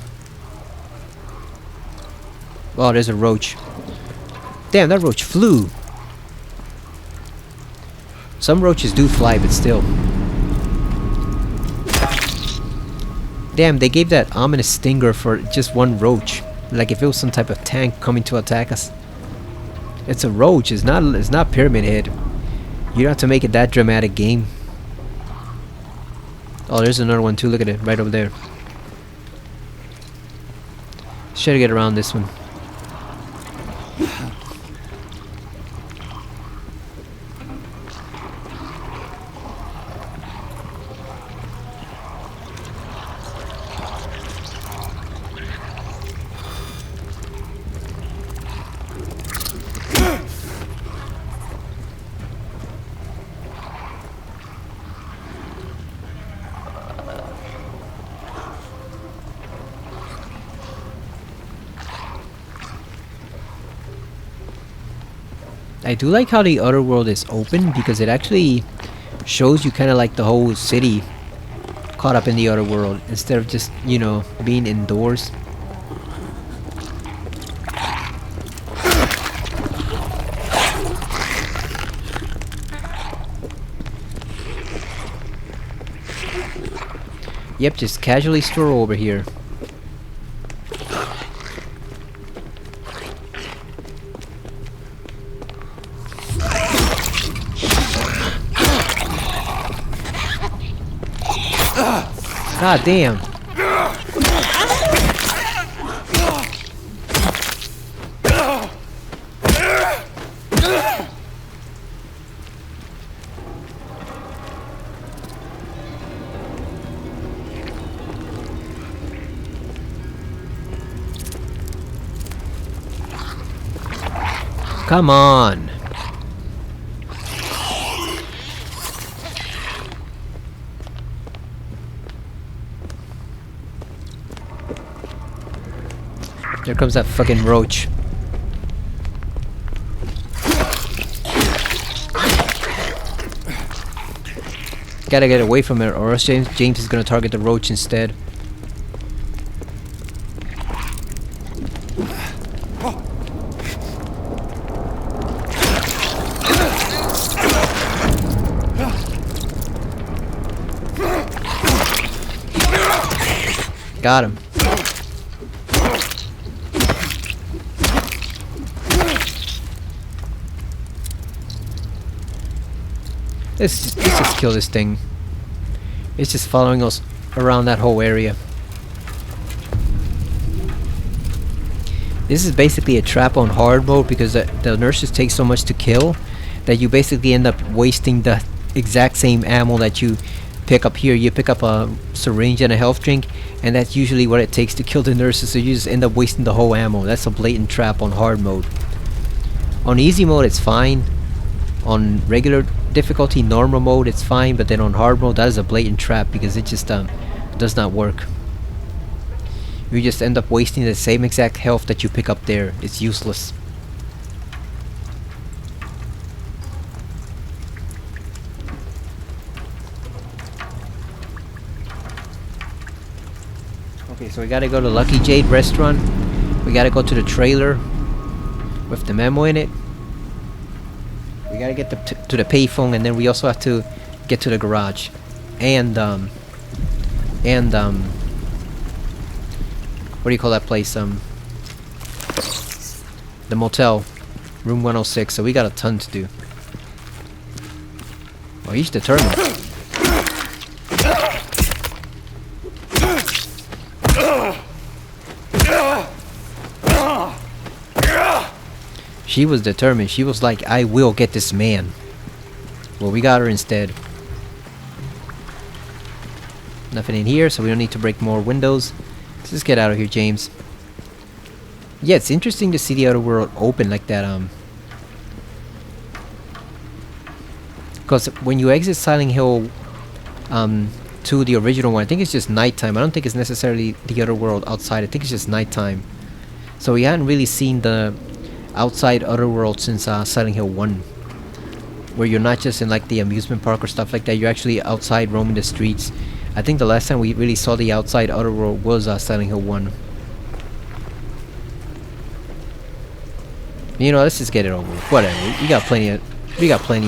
Oh, there's a roach. Damn, that roach flew. Some roaches do fly, but still. Damn, they gave that ominous stinger for just one roach. Like if it was some type of tank coming to attack us. It's a roach, it's not Pyramid Head. You don't have to make it that dramatic, game. Oh, there's another one too, look at it, right over there. Should get around this one. I do like how the other world is open, because it actually shows you kind of like the whole city caught up in the other world, instead of just, you know, being indoors. Yep, just casually stroll over here. God damn. Come on. There comes that fucking roach. Gotta get away from it, or else James is gonna target the roach instead. Got him. Let's just kill this thing. It's just following us around that whole area. This is basically a trap on hard mode because the nurses take so much to kill that you basically end up wasting the exact same ammo that you pick up here. You pick up a syringe and a health drink, and that's usually what it takes to kill the nurses, so you just end up wasting the whole ammo. That's a blatant trap on hard mode. On easy mode it's fine. On regular difficulty, normal mode, it's fine, but then on hard mode that is a blatant trap because it just does not work. You just end up wasting the same exact health that you pick up there. It's useless. Okay, so we gotta go to Lucky Jade restaurant. We gotta go to the trailer with the memo in it. We gotta get to the payphone, and then we also have to get to the garage, and what do you call that place? The motel, room 106. So we got a ton to do. Oh, he's determined. She was determined. She was like, I will get this man. Well, we got her instead. Nothing in here, so we don't need to break more windows. Let's just get out of here, James. Yeah, it's interesting to see the other world open like that. Because when you exit Silent Hill to the original one, I think it's just nighttime. I don't think it's necessarily the other world outside. I think it's just nighttime. So we hadn't really seen the outside other world since Silent Hill 1, where you're not just in like the amusement park or stuff like that. You're actually outside roaming the streets. I think the last time we really saw the outside other world was Silent Hill 1. You know, let's just get it over with. Whatever. We got plenty of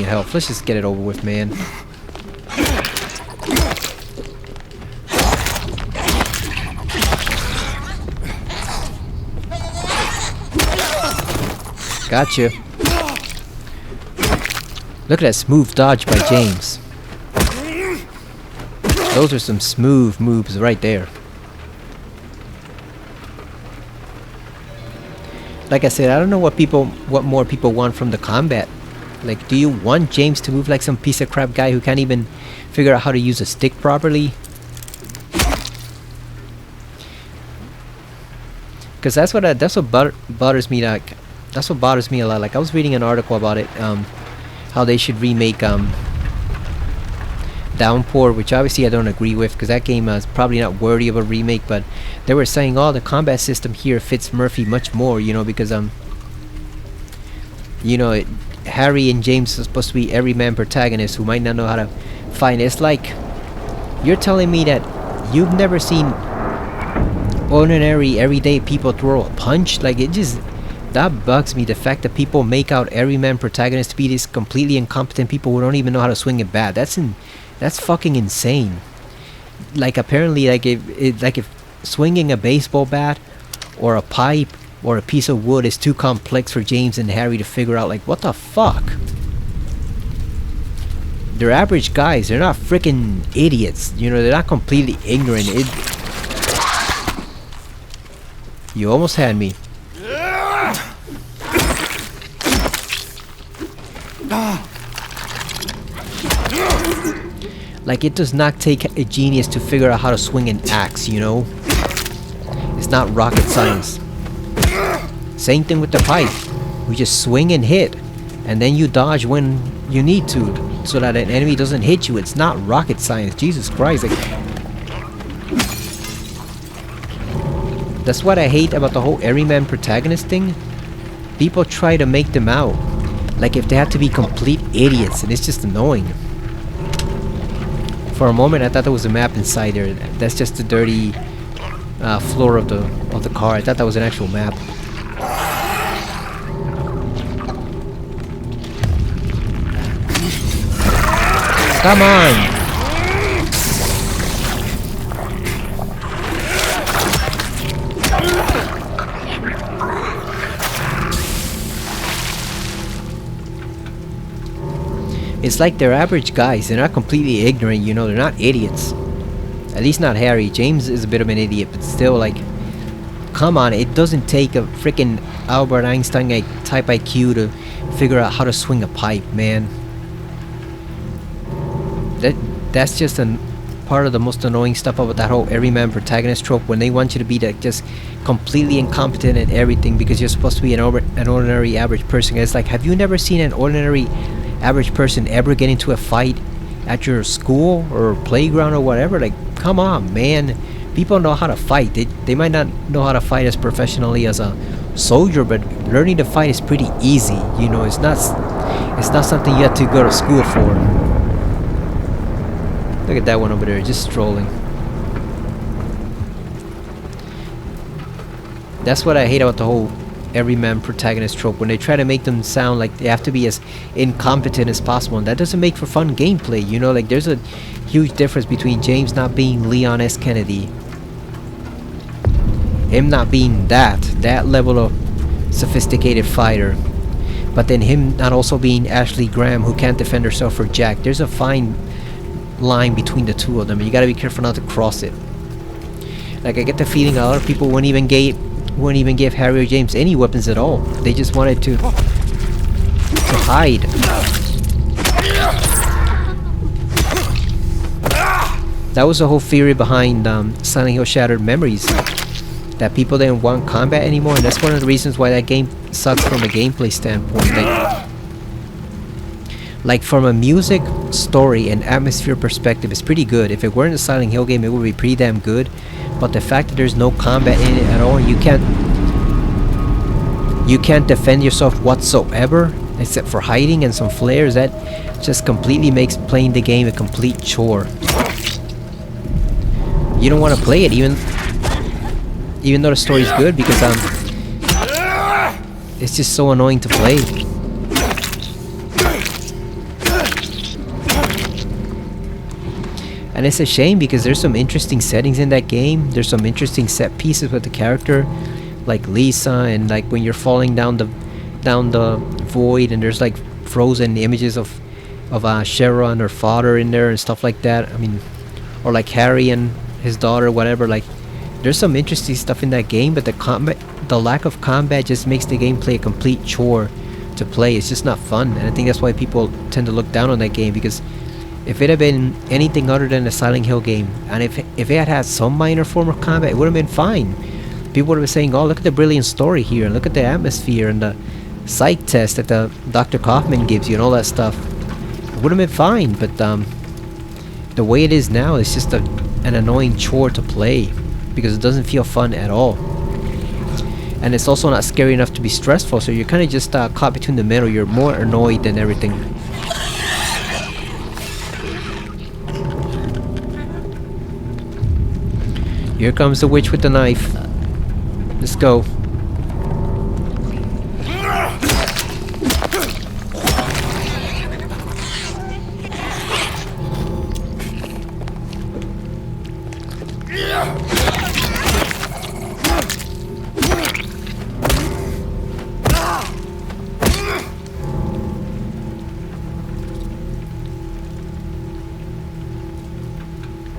health. Let's just get it over with, man. Gotcha. Look at that smooth dodge by James. Those are some smooth moves right there. Like I said, I don't know what more people want from the combat. Like, do you want James to move like some piece of crap guy who can't even figure out how to use a stick properly? Because that's what bothers me. Like, that's what bothers me a lot. Like, I was reading an article about it, how they should remake Downpour, which obviously I don't agree with, because that game is probably not worthy of a remake. But they were saying, oh, the combat system here fits Murphy much more, you know, because you know, Harry and James are supposed to be everyman protagonists who might not know how to fight. It's like you're telling me that you've never seen ordinary everyday people throw a punch. Like, it just, that bugs me, the fact that people make out everyman protagonists to be these completely incompetent people who don't even know how to swing a bat. That's fucking insane. Like, apparently, like if swinging a baseball bat or a pipe or a piece of wood is too complex for James and Harry to figure out, like, what the fuck? They're average guys. They're not freaking idiots. You know, they're not completely ignorant. You almost had me. Like, it does not take a genius to figure out how to swing an axe, you know? It's not rocket science. Same thing with the pipe. We just swing and hit, and then you dodge when you need to, so that an enemy doesn't hit you. It's not rocket science. Jesus Christ! Like, that's what I hate about the whole everyman protagonist thing. People try to make them out like if they have to be complete idiots, and it's just annoying. For a moment, I thought there was a map inside there. That's just the dirty floor of the car. I thought that was an actual map. Come on! It's like they're average guys. They're not completely ignorant, you know. They're not idiots. At least not Harry. James is a bit of an idiot, but still, like, come on. It doesn't take a freaking Albert Einstein type IQ to figure out how to swing a pipe, man. That's just a part of the most annoying stuff about that whole everyman protagonist trope, when they want you to be like just completely incompetent at everything because you're supposed to be an ordinary average person. It's like, have you never seen an ordinary average person ever get into a fight at your school or playground or whatever? Like, come on, man. People know how to fight. They might not know how to fight as professionally as a soldier, but learning to fight is pretty easy. You know, it's not something you have to go to school for. Look at that one over there, just strolling. That's what I hate about the whole everyman protagonist trope, when they try to make them sound like they have to be as incompetent as possible, and that doesn't make for fun gameplay, you know. Like, there's a huge difference between James not being Leon S. Kennedy, him not being that level of sophisticated fighter, but then him not also being Ashley Graham, who can't defend herself for jack. There's a fine line between the two of them, and you gotta be careful not to cross it. Like, I get the feeling a lot of people wouldn't even give Harry or James any weapons at all. They just wanted to hide. That was the whole theory behind Silent Hill Shattered Memories, that people didn't want combat anymore, and that's one of the reasons why that game sucks from a gameplay standpoint. Like from a music, story, and atmosphere perspective, it's pretty good. If it weren't a Silent Hill game, it would be pretty damn good. But the fact that there's no combat in it at all, you can't defend yourself whatsoever, except for hiding and some flares, that just completely makes playing the game a complete chore. You don't want to play it, even though the story's good, because it's just so annoying to play. And it's a shame, because there's some interesting settings in that game. There's some interesting set pieces with the character, like Lisa, and like when you're falling down the void, and there's like frozen images of Shera and her father in there and stuff like that. I mean, or like Harry and his daughter, whatever. Like, there's some interesting stuff in that game, but the lack of combat just makes the gameplay a complete chore to play. It's just not fun, and I think that's why people tend to look down on that game, because if it had been anything other than a Silent Hill game, and if it had some minor form of combat, it would have been fine. People would have been saying, oh, look at the brilliant story here, and look at the atmosphere, and the psych test that the Dr. Kaufman gives you, and all that stuff. It would have been fine, but the way it is now, it's just an annoying chore to play, because it doesn't feel fun at all. And it's also not scary enough to be stressful, so you're kind of just caught between the middle. You're more annoyed than everything. Here comes the witch with the knife. Let's go.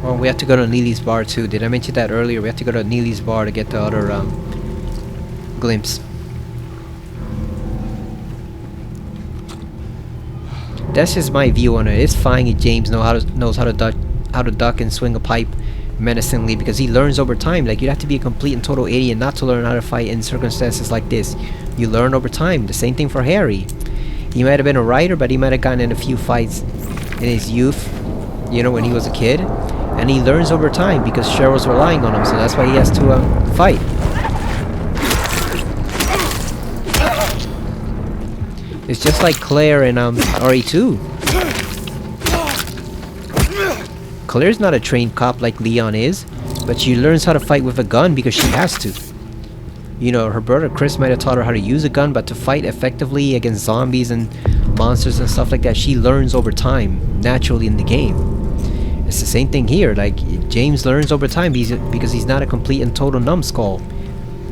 Oh, we have to go to Neely's bar too. Did I mention that earlier? We have to go to Neely's bar to get the other glimpse. That's just my view on it. It's fine if James knows how to duck and swing a pipe menacingly, because he learns over time. Like, you'd have to be a complete and total idiot not to learn how to fight in circumstances like this. You learn over time. The same thing for Harry. He might have been a writer, but he might have gotten in a few fights in his youth, you know, when he was a kid. And he learns over time because Cheryl's relying on him, so that's why he has to fight. It's just like Claire in RE2. Claire's not a trained cop like Leon is, but she learns how to fight with a gun because she has to. You know, her brother Chris might have taught her how to use a gun, but to fight effectively against zombies and monsters and stuff like that, she learns over time, naturally in the game. It's the same thing here. Like, James learns over time because he's not a complete and total numbskull.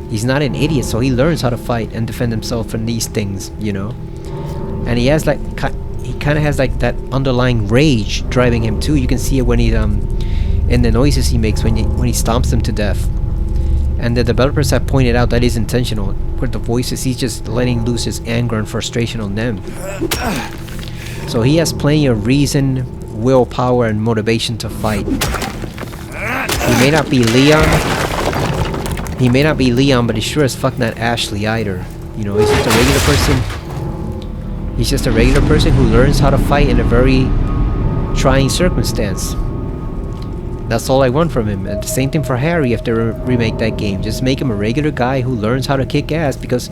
He's not an idiot, so he learns how to fight and defend himself from these things, you know. And he has like, he kind of has like that underlying rage driving him too. You can see it when he in the noises he makes when he stomps them to death. And the developers have pointed out that is intentional. With the voices, he's just letting loose his anger and frustration on them. So he has plenty of reason, willpower, and motivation to fight. He may not be Leon. He may not be Leon, but he sure as fuck not Ashley either. You know, he's just a regular person. He's just a regular person who learns how to fight in a very trying circumstance. That's all I want from him. And the same thing for Harry if they remake that game. Just make him a regular guy who learns how to kick ass because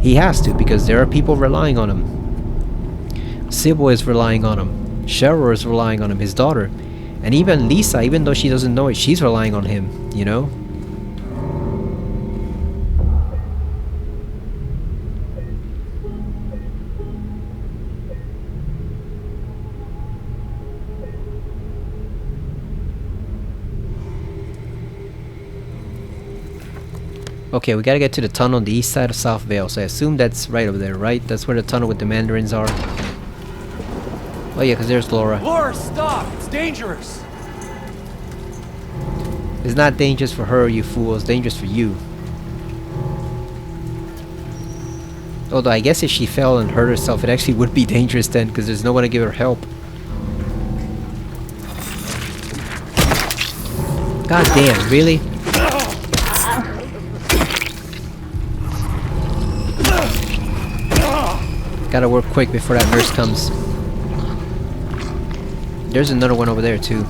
he has to, because there are people relying on him. Sybil is relying on him. Cheryl is relying on him, his daughter. And even Lisa, even though she doesn't know it, she's relying on him, you know? Okay, we gotta get to the tunnel on the east side of South Vale, so I assume that's right over there, right? That's where the tunnel with the mandarins are. Oh yeah, because there's Laura. Laura, stop! It's dangerous! It's not dangerous for her, you fool. It's dangerous for you. Although I guess if she fell and hurt herself, it actually would be dangerous then, because there's no one to give her help. God damn, really? Gotta work quick before that nurse comes. There's another one over there too.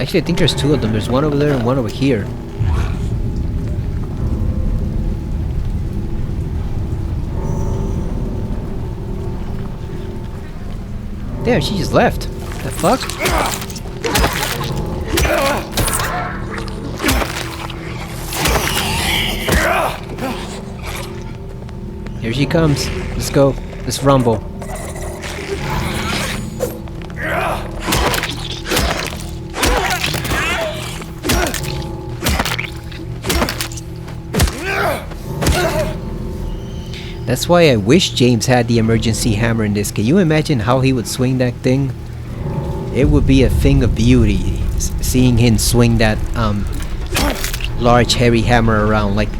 Actually, I think there's two of them. There's one over there and one over here. Damn, she just left. The fuck? Here she comes. Let's go. Let's rumble. That's why I wish James had the emergency hammer in this. Can you imagine how he would swing that thing? It would be a thing of beauty, seeing him swing that large heavy hammer around like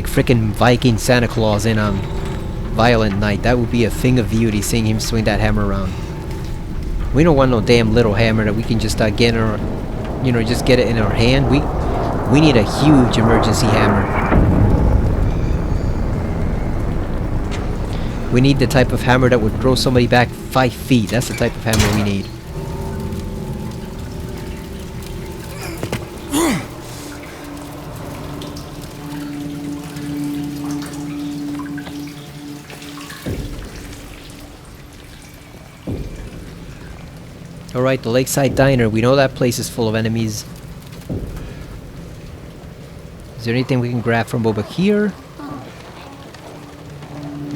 frickin' Viking Santa Claus in Violent Night. That would be a thing of beauty, seeing him swing that hammer around. We don't want no damn little hammer that we can just get in our, you know, just get it in our hand. We need a huge emergency hammer. We need the type of hammer that would throw somebody back 5 feet. That's the type of hammer we need. Alright, the Lakeside Diner. We know that place is full of enemies. Is there anything we can grab from over here?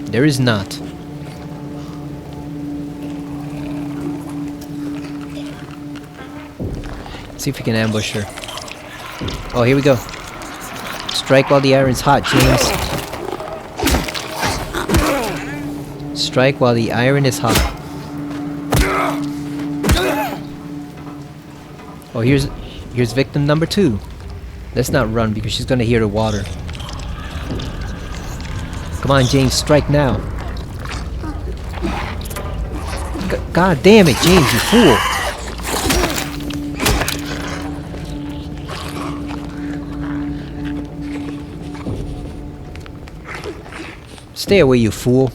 There is not. See if we can ambush her. Oh, here we go. Strike while the iron's hot, James. Strike while the iron is hot. Oh, here's victim number 2. Let's not run because she's gonna hear the water. Come on, James, strike now. God damn it, James, you fool! Stay away, you fool.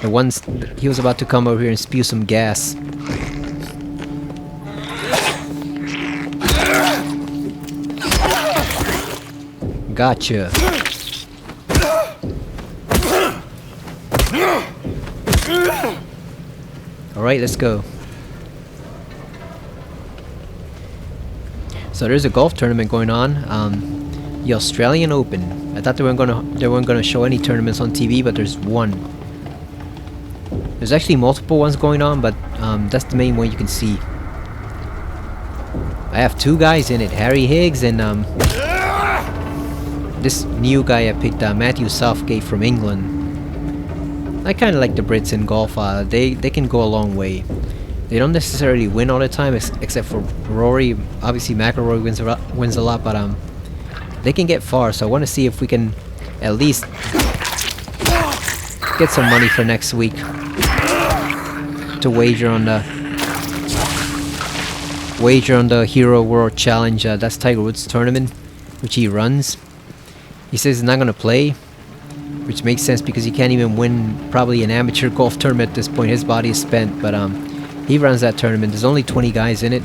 The ones he was about to come over here and spew some gas. Gotcha. Alright, let's go. So there's a golf tournament going on, the Australian Open. I thought they weren't gonna show any tournaments on TV, but there's one. There's actually multiple ones going on, but that's the main one you can see. I have two guys in it, Harry Higgs and this new guy I picked, Matthew Southgate from England. I kind of like the Brits in golf. They can go a long way. They don't necessarily win all the time, except for Rory. Obviously, McIlroy wins a lot, but they can get far. So I want to see if we can at least get some money for next week to wager on the Hero World Challenge. That's Tiger Woods' tournament, which he runs. He says he's not gonna play, which makes sense because he can't even win probably an amateur golf tournament at this point. His body is spent, but he runs that tournament. There's only 20 guys in it.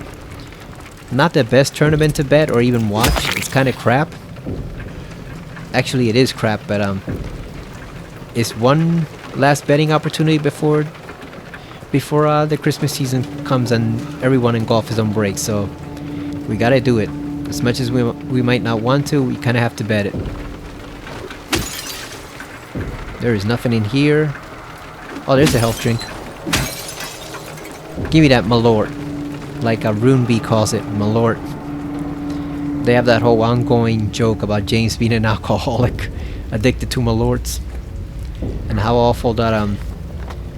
Not the best tournament to bet or even watch. It's kind of crap. Actually, it is crap, but it's one last betting opportunity before the Christmas season comes and everyone in golf is on break. So we gotta do it. As much as we might not want to, we kind of have to bet it. There is nothing in here. Oh, there's a health drink. Give me that Malort. Like Runeby calls it, Malort. They have that whole ongoing joke about James being an alcoholic, addicted to Malorts, and how awful that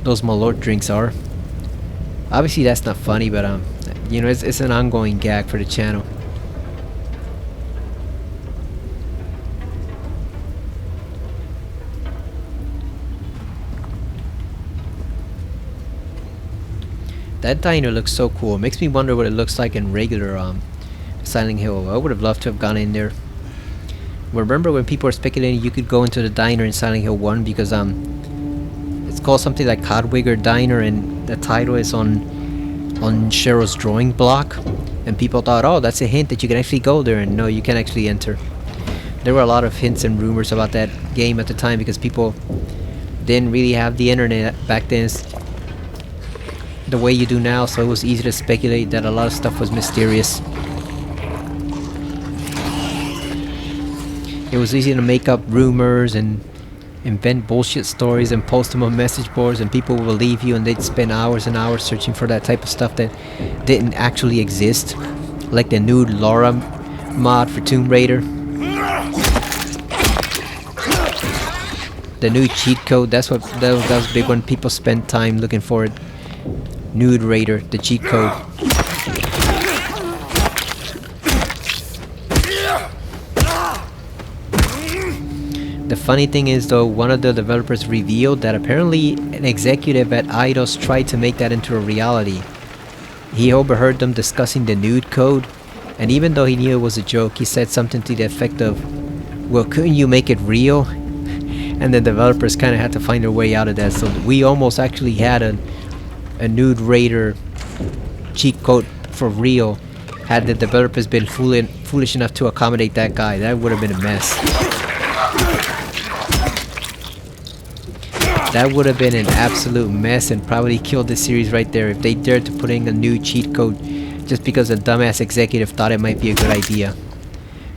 those Malort drinks are. Obviously that's not funny, but you know, it's an ongoing gag for the channel. That diner looks so cool. It makes me wonder what it looks like in regular Silent Hill. I would have loved to have gone in there. Remember when people were speculating you could go into the diner in Silent Hill 1 because it's called something like Codwigger Diner and the title is on Cheryl's drawing block, and people thought, oh, that's a hint that you can actually go there, and no, you can't actually enter. There were a lot of hints and rumors about that game at the time because people didn't really have the internet back then the way you do now, so it was easy to speculate that a lot of stuff was mysterious. It was easy to make up rumors and invent bullshit stories and post them on message boards, and people would believe you and they'd spend hours and hours searching for that type of stuff that didn't actually exist, like the nude Laura mod for Tomb Raider. The new cheat code, that was a big one. People spent time looking for it. Nude Raider, the cheat code. The funny thing is though, one of the developers revealed that apparently an executive at Eidos tried to make that into a reality. He overheard them discussing the nude code, and even though he knew it was a joke, he said something to the effect of, well, couldn't you make it real? And the developers kind of had to find their way out of that, so we almost actually had a nude raider cheat code for real had the developers been foolish enough to accommodate that guy. That would have been a mess. That would have been an absolute mess and probably killed the series right there if they dared to put in a new cheat code just because a dumbass executive thought it might be a good idea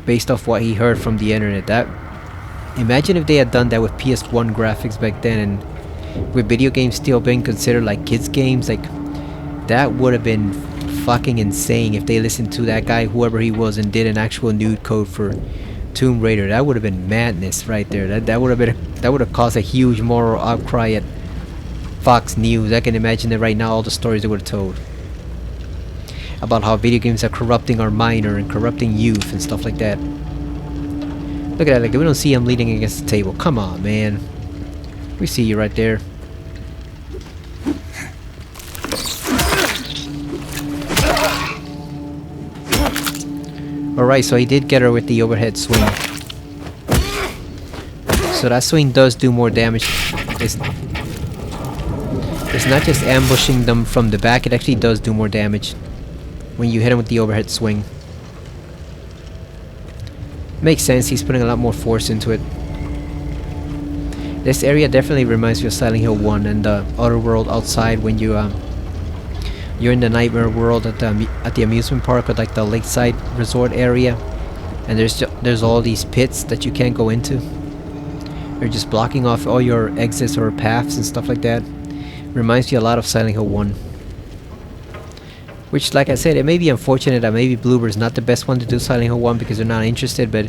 based off what he heard from the internet. Imagine if they had done that with PS1 graphics back then, and with video games still being considered like kids games. Like, that would have been fucking insane if they listened to that guy, whoever he was, and did an actual nude code for Tomb Raider. That would have been madness right there. That would have caused a huge moral outcry at Fox News. I can imagine that right now, all the stories they would have told about how video games are corrupting our minor and corrupting youth and stuff like that. Look at that, like, we don't see him leaning against the table. Come on, man. We see you right there. Alright, so he did get her with the overhead swing. So that swing does do more damage. It's not just ambushing them from the back, it actually does do more damage when you hit him with the overhead swing. Makes sense, he's putting a lot more force into it. This area definitely reminds me of Silent Hill 1 and the other world outside when you're in the nightmare world at the amusement park with like the lakeside resort area, and there's all these pits that you can't go into. They're just blocking off all your exits or paths and stuff like that. Reminds me a lot of Silent Hill 1. Which, like I said, it may be unfortunate that maybe Bloober's not the best one to do Silent Hill 1 because they're not interested, but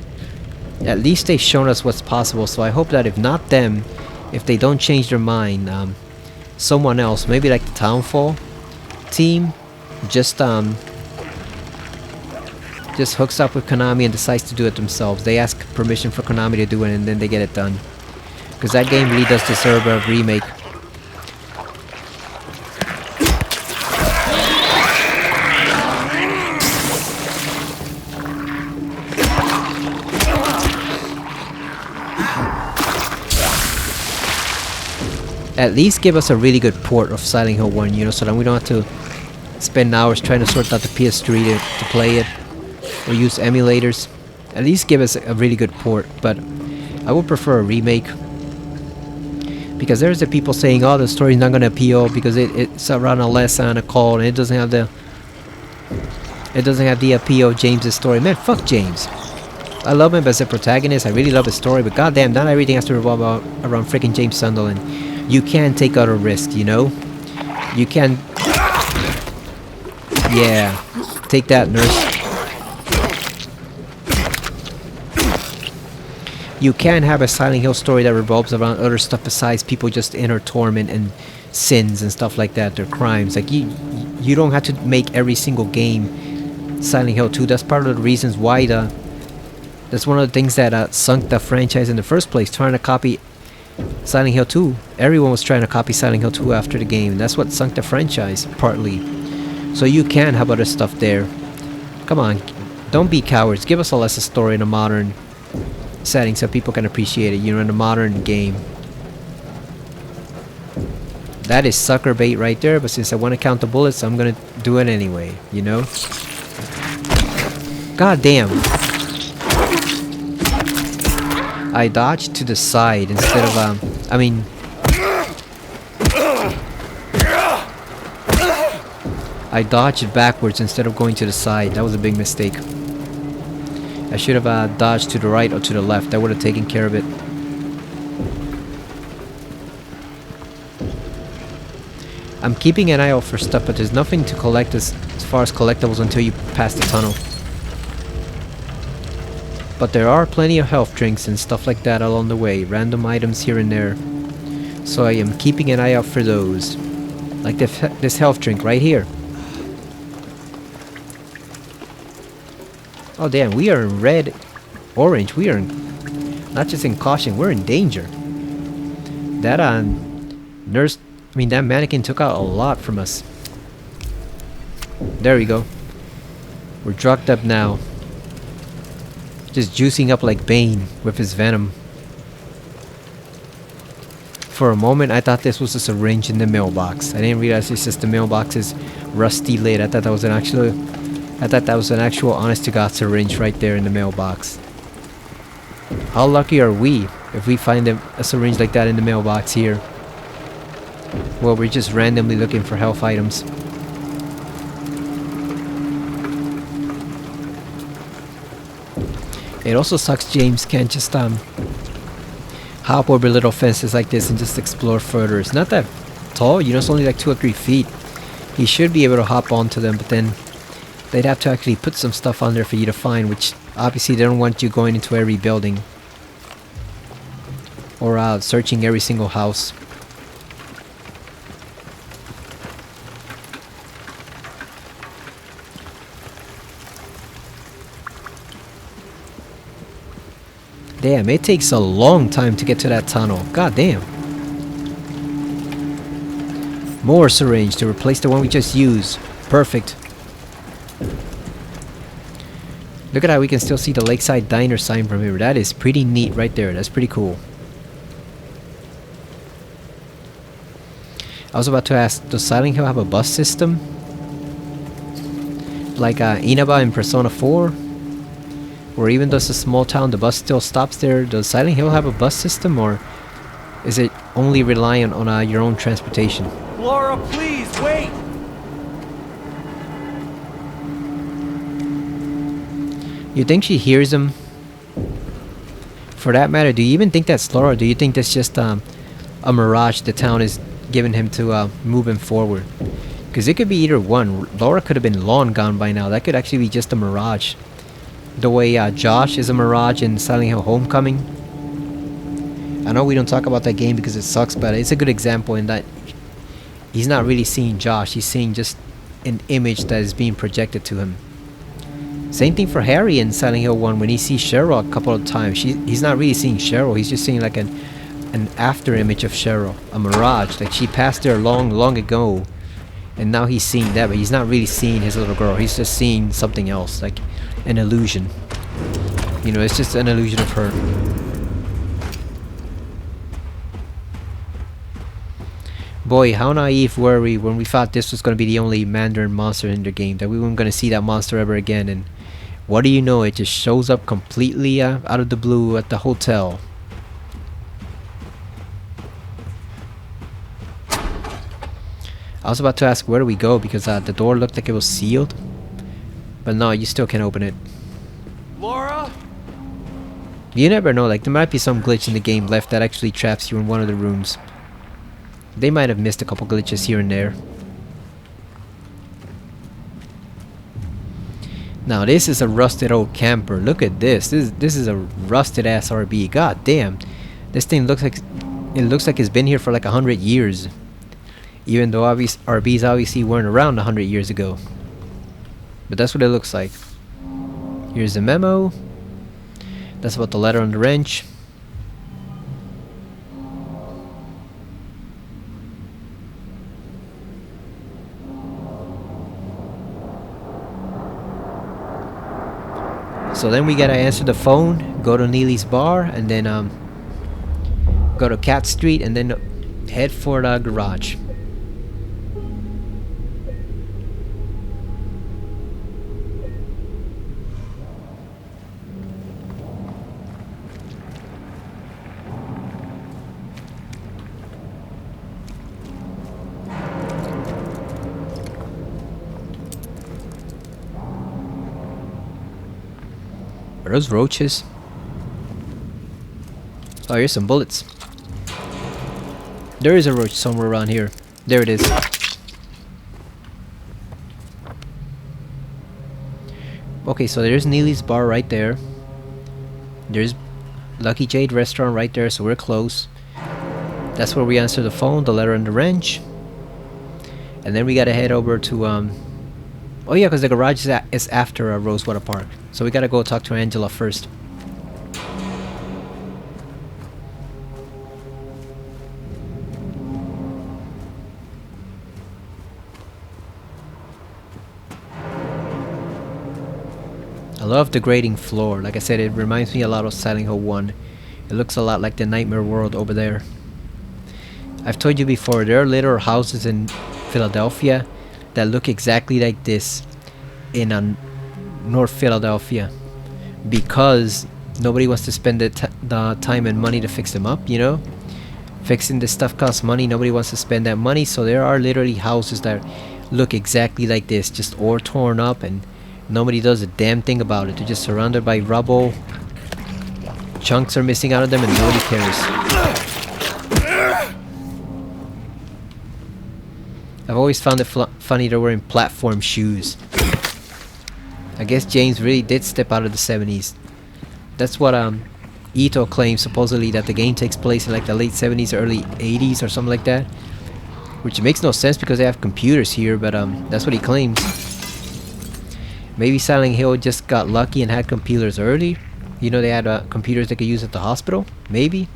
at least they've shown us what's possible. So I hope that if not them, if they don't change their mind, someone else, maybe like the Townfall team, just hooks up with Konami and decides to do it themselves. They ask permission for Konami to do it and then they get it done. Because that game really does deserve a remake. At least give us a really good port of Silent Hill 1, you know, so that we don't have to spend hours trying to sort out the PS3 to play it, or use emulators. At least give us a really good port, but I would prefer a remake. Because there's the people saying, oh, the story's not gonna appeal because it's around a lesson and a call, and it doesn't have the appeal of James's story. Man, fuck James. I love him as a protagonist, I really love his story, but goddamn, not everything has to revolve around freaking James Sunderland. You can take other risks, you know? You can... Yeah. Take that, nurse. You can have a Silent Hill story that revolves around other stuff besides people just inner torment and sins and stuff like that, their crimes. Like, you don't have to make every single game Silent Hill 2. That's part of the reasons why that's one of the things that sunk the franchise in the first place, trying to copy Silent Hill 2. Everyone was trying to copy Silent Hill 2 after the game. That's what sunk the franchise, partly. So you can have other stuff there. Come on, don't be cowards. Give us a lesser story in a modern setting so people can appreciate it, you know, in a modern game. That is sucker bait right there, but since I want to count the bullets, I'm gonna do it anyway, you know? God damn. I dodged to the side instead of, I mean... I dodged backwards instead of going to the side. That was a big mistake. I should have dodged to the right or to the left. That would have taken care of it. I'm keeping an eye out for stuff, but there's nothing to collect as far as collectibles until you pass the tunnel. But there are plenty of health drinks and stuff like that along the way. Random items here and there. So I am keeping an eye out for those. Like this health drink right here. Oh damn, we are in red, orange. We are in, not just in caution, we're in danger. That that mannequin took out a lot from us. There we go. We're drugged up now. Just juicing up like Bane with his venom. For a moment I thought this was a syringe in the mailbox. I didn't realize it's just the mailbox's rusty lid. I thought that was an actual honest to God syringe right there in the mailbox. How lucky are we if we find a syringe like that in the mailbox here? Well, we're just randomly looking for health items. It also sucks James can't just hop over little fences like this and just explore further. It's not that tall, you know, it's only like 2 or 3 feet. He should be able to hop onto them, but then they'd have to actually put some stuff on there for you to find, which obviously they don't want you going into every building or searching every single house. Damn, it takes a long time to get to that tunnel. God damn. More syringe to replace the one we just used. Perfect. Look at how we can still see the Lakeside Diner sign from here. That is pretty neat right there. That's pretty cool. I was about to ask, does Silent Hill have a bus system? Like Inaba in Persona 4? Or even does a small town, the bus still stops there? Does Silent Hill have a bus system, or is it only reliant on your own transportation? Laura, please, wait! You think she hears him? For that matter, do you even think that's Laura? Or do you think that's just a mirage the town is giving him to move him forward? Because it could be either one. Laura could have been long gone by now. That could actually be just a mirage. The way Josh is a mirage in Silent Hill Homecoming. I know we don't talk about that game because it sucks, but it's a good example in that he's not really seeing Josh. He's seeing just an image that is being projected to him. Same thing for Harry in Silent Hill 1 when he sees Cheryl a couple of times. He's not really seeing Cheryl. He's just seeing like an after image of Cheryl. A mirage. Like she passed there long ago. And now he's seeing that, but he's not really seeing his little girl. He's just seeing something else. Like an illusion. You know, it's just an illusion of her. Boy, how naive were we when we thought this was going to be the only Mandarin monster in the game. That we weren't going to see that monster ever again. And what do you know, it just shows up completely out of the blue at the hotel. I was about to ask where do we go because the door looked like it was sealed. But no, you still can't open it. Laura? You never know, like there might be some glitch in the game left that actually traps you in one of the rooms. They might have missed a couple glitches here and there. Now this is a rusted old camper. Look at this. This is a rusted ass RB. God damn. This thing looks like it's been here for like 100 years. Even though RBs obviously weren't around 100 years ago. But that's what it looks like. Here's the memo. That's about the letter on the wrench. So then we gotta answer the phone, go to Neely's bar, and then go to Cat Street, and then head for the garage. Are those roaches? Oh, here's some bullets. There is a roach somewhere around here. There it is. Okay, so there's Neely's bar right there. There's Lucky Jade restaurant right there, so we're close. That's where we answer the phone, the letter and the wrench. And then we gotta head over to oh yeah, because the garage is after Rosewater Park. So we gotta go talk to Angela first. I love the grading floor. Like I said, it reminds me a lot of Silent Hill 1. It looks a lot like the Nightmare World over there. I've told you before, there are little houses in Philadelphia that look exactly like this in North Philadelphia, because nobody wants to spend the time and money to fix them up, you know? Fixing this stuff costs money, nobody wants to spend that money, so there are literally houses that look exactly like this, just all torn up, and nobody does a damn thing about it. They're just surrounded by rubble, chunks are missing out of them, and nobody cares. I've always found it funny they're wearing platform shoes. I guess James really did step out of the 70s. That's what Ito claims, supposedly, that the game takes place in like the late 70s, early 80s or something like that. Which makes no sense because they have computers here, but that's what he claims. Maybe Silent Hill just got lucky and had computers early. You know, they had computers they could use at the hospital? Maybe.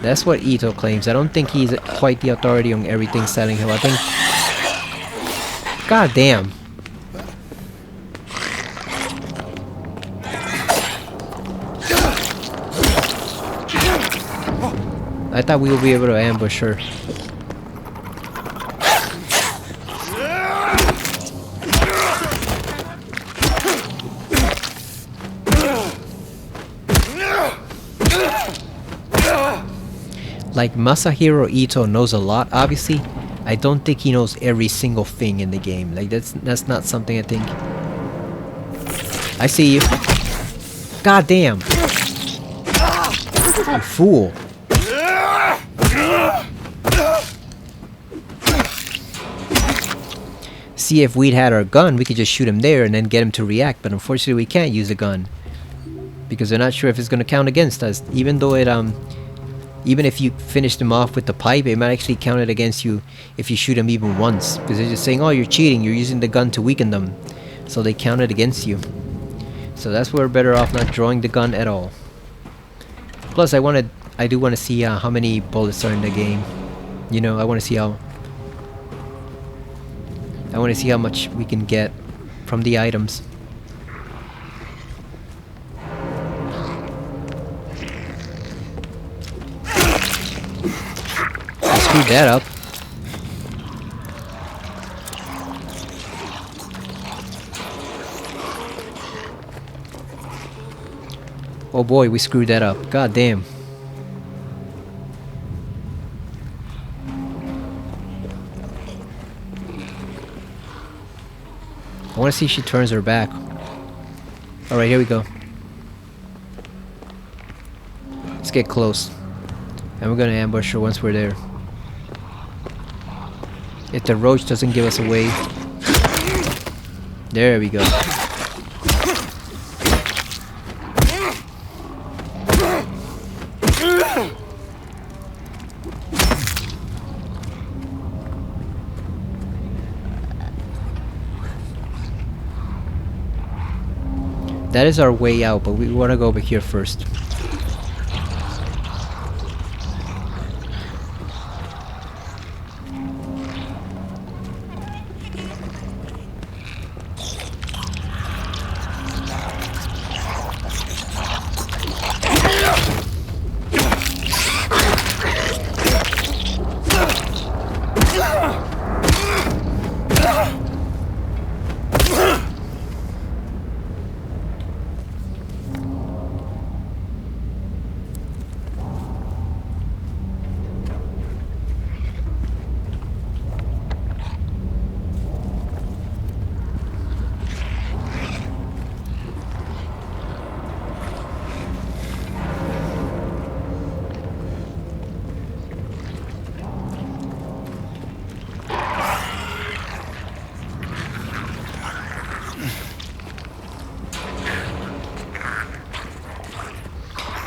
That's what Ito claims. I don't think he's quite the authority on everything Silent Hill. I think... God damn. I thought we would be able to ambush her. Like, Masahiro Ito knows a lot, obviously. I don't think he knows every single thing in the game. Like, that's not something I think. I see you. God damn. You fool. See, if we'd had our gun, we could just shoot him there and then get him to react, but unfortunately we can't use a gun. Because they're not sure if it's gonna count against us. Even though it even if you finish them off with the pipe, it might actually count it against you if you shoot them even once. Because they're just saying, oh, you're cheating, you're using the gun to weaken them. So they count it against you. So that's why we're better off not drawing the gun at all. Plus, I do want to see how many bullets are in the game. You know, I want to see how much we can get from the items. Screw that up. Oh boy, we screwed that up. God damn. I want to see if she turns her back. Alright, here we go. Let's get close. And we're gonna ambush her once we're there. If the roach doesn't give us away. There we go. That is our way out, but we want to go over here first.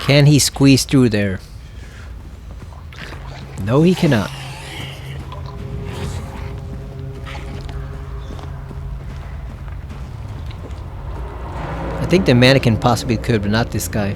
Can he squeeze through there? No, he cannot. I think the mannequin possibly could, but not this guy.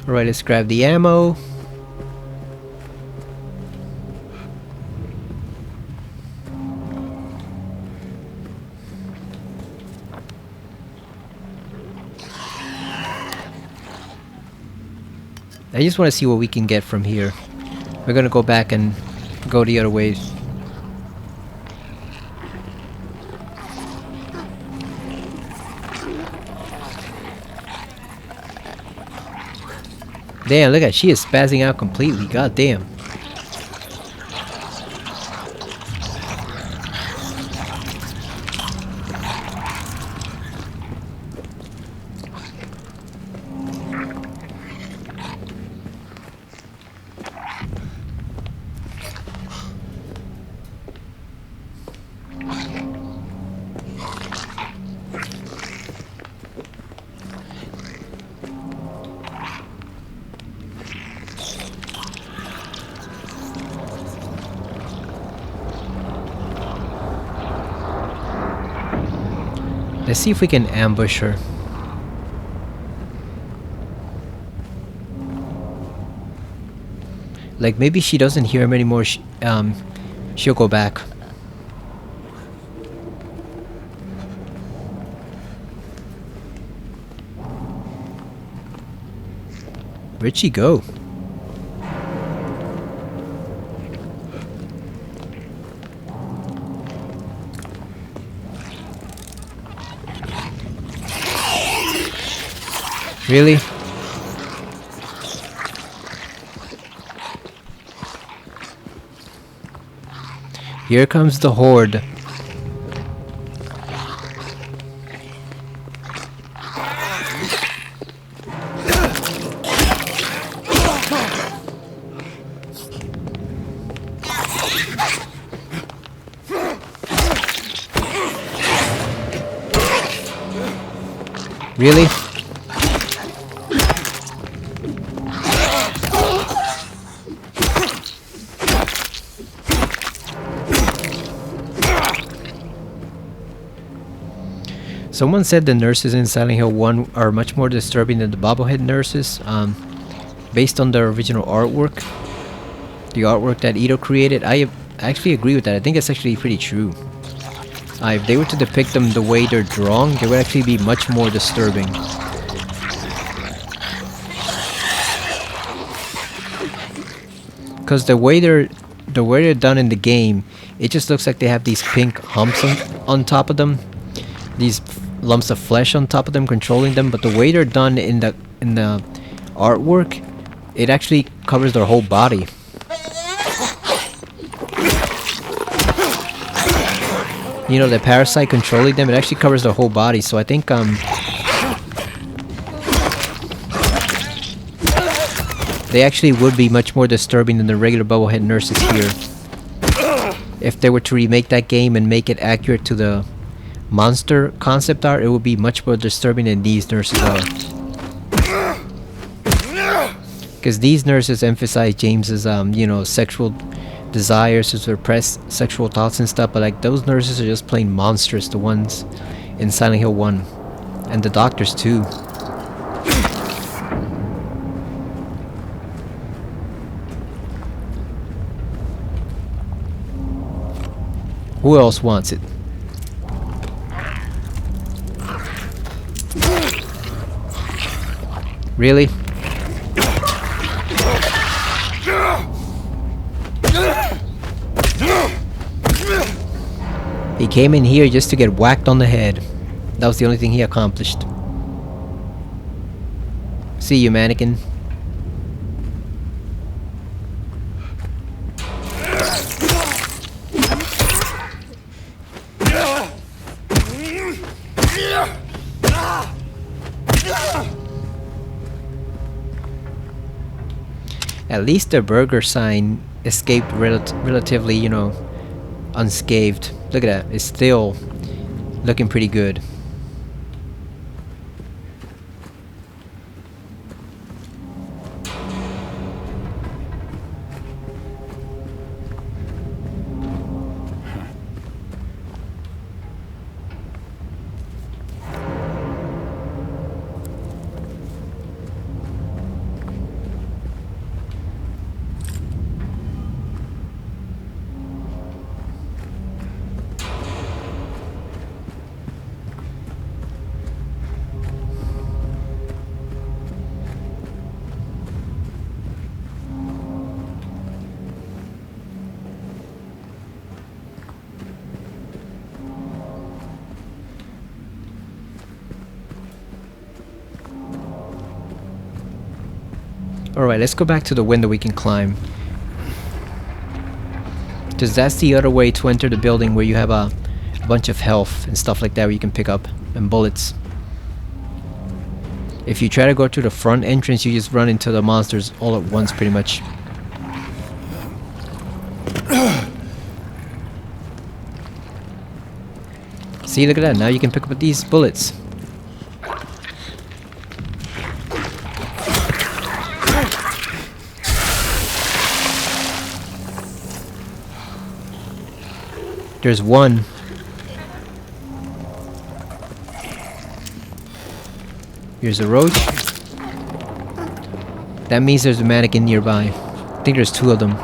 Alright, let's grab the ammo. I just want to see what we can get from here. We're gonna go back and go the other way. Damn, look at, she is spazzing out completely. God damn. Let's see if we can ambush her. Like maybe she doesn't hear him anymore. She'll go back. Where'd she go? Really? Here comes the horde. Really? Someone said the nurses in Silent Hill 1 are much more disturbing than the bobblehead nurses, based on the original artwork. The artwork that Ito created. I actually agree with that. I think it's actually pretty true. If they were to depict them the way they're drawn, they would actually be much more disturbing. Because the way they're done in the game, it just looks like they have these pink humps on top of them, these lumps of flesh on top of them controlling them. But the way they're done in the artwork, it actually covers their whole body. You know, the parasite controlling them, it actually covers their whole body. So I think they actually would be much more disturbing than the regular bubblehead nurses here. If they were to remake that game and make it accurate to the monster concept art, it would be much more disturbing than these nurses are. Because these nurses emphasize James's, you know, sexual desires, to suppress sexual thoughts and stuff, but like those nurses are just plain monstrous, the ones in Silent Hill 1. And the doctors too. Who else wants it? Really? He came in here just to get whacked on the head. That was the only thing he accomplished. See you, mannequin. At least the burger sign escaped relatively, you know, unscathed. Look at that. It's still looking pretty good. Alright, let's go back to the window we can climb. Because that's the other way to enter the building, where you have a bunch of health and stuff like that where you can pick up, and bullets. If you try to go to the front entrance, you just run into the monsters all at once pretty much. See, look at that, now you can pick up these bullets. There's one. Here's a roach. That means there's a mannequin nearby. I think there's 2 of them.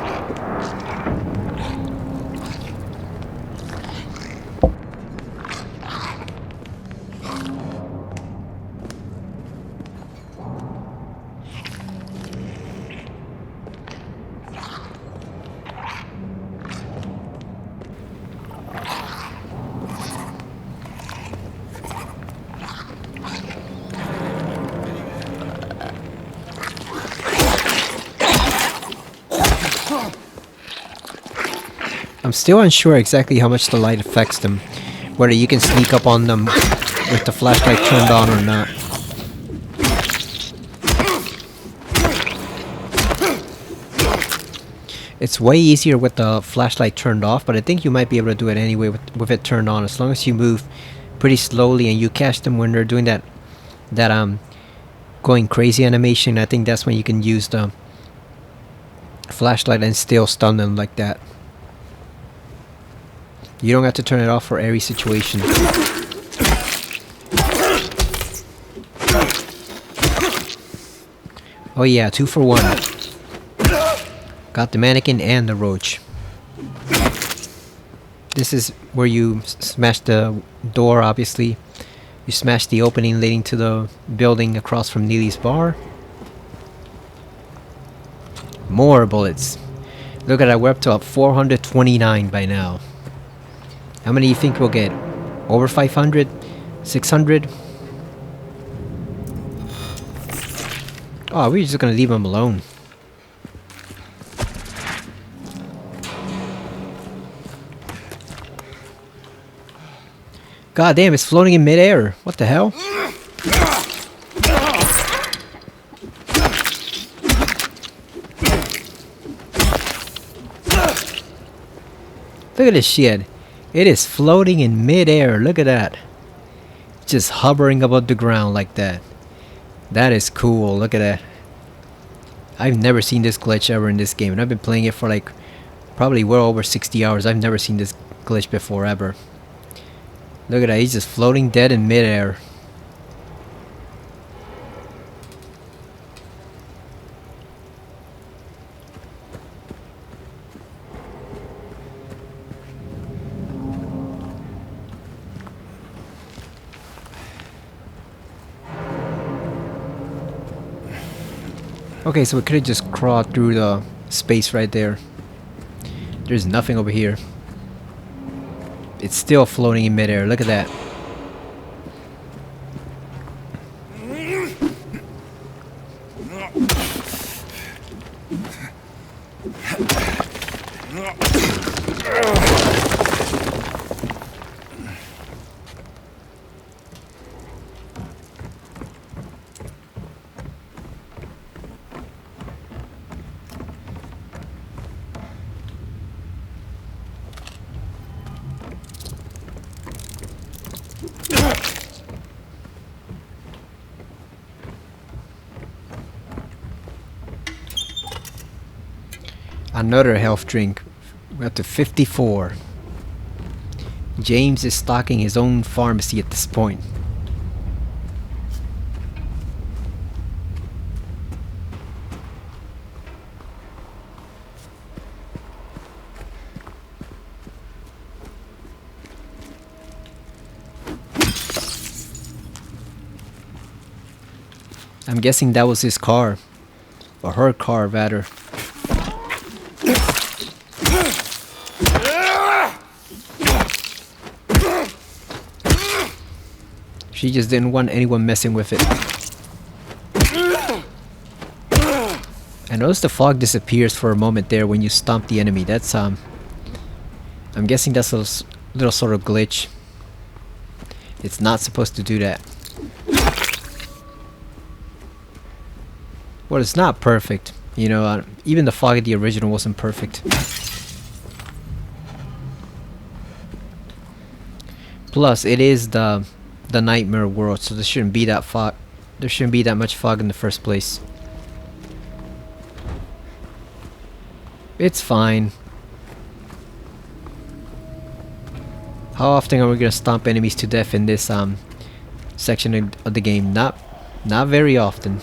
I'm still unsure exactly how much the light affects them. Whether you can sneak up on them with the flashlight turned on or not. It's way easier with the flashlight turned off, but I think you might be able to do it anyway with it turned on, as long as you move pretty slowly and you catch them when they're doing that going crazy animation. I think that's when you can use the flashlight and still stun them like that. You don't have to turn it off for every situation. Oh yeah, 2 for 1. Got the mannequin and the roach. This is where you smash the door, obviously. You smash the opening leading to the building across from Neely's bar. More bullets. Look at that, we're up to 429 by now. How many do you think we'll get? Over 500? 600? Oh, we're just gonna leave them alone. God damn, it's floating in midair. What the hell? Look at this shit. It is floating in midair. Look at that. Just hovering above the ground like that. That is cool. Look at that. I've never seen this glitch ever in this game, and I've been playing it for like probably well over 60 hours. I've never seen this glitch before ever. Look at that. He's just floating dead in midair. Okay, so we could have just crawled through the space right there. There's nothing over here. It's still floating in midair. Look at that. Another health drink. We're up to 54. James is stocking his own pharmacy at this point. I'm guessing that was his car. Or her car, rather. She just didn't want anyone messing with it. I noticed the fog disappears for a moment there when you stomp the enemy. That's I'm guessing that's a little sort of glitch. It's not supposed to do that. Well, it's not perfect. You know, even the fog of the original wasn't perfect. Plus, it is the nightmare world, so there shouldn't be that fog. There shouldn't be that much fog in the first place. It's fine. How often are we gonna stomp enemies to death in this section of the game? Not Not very often.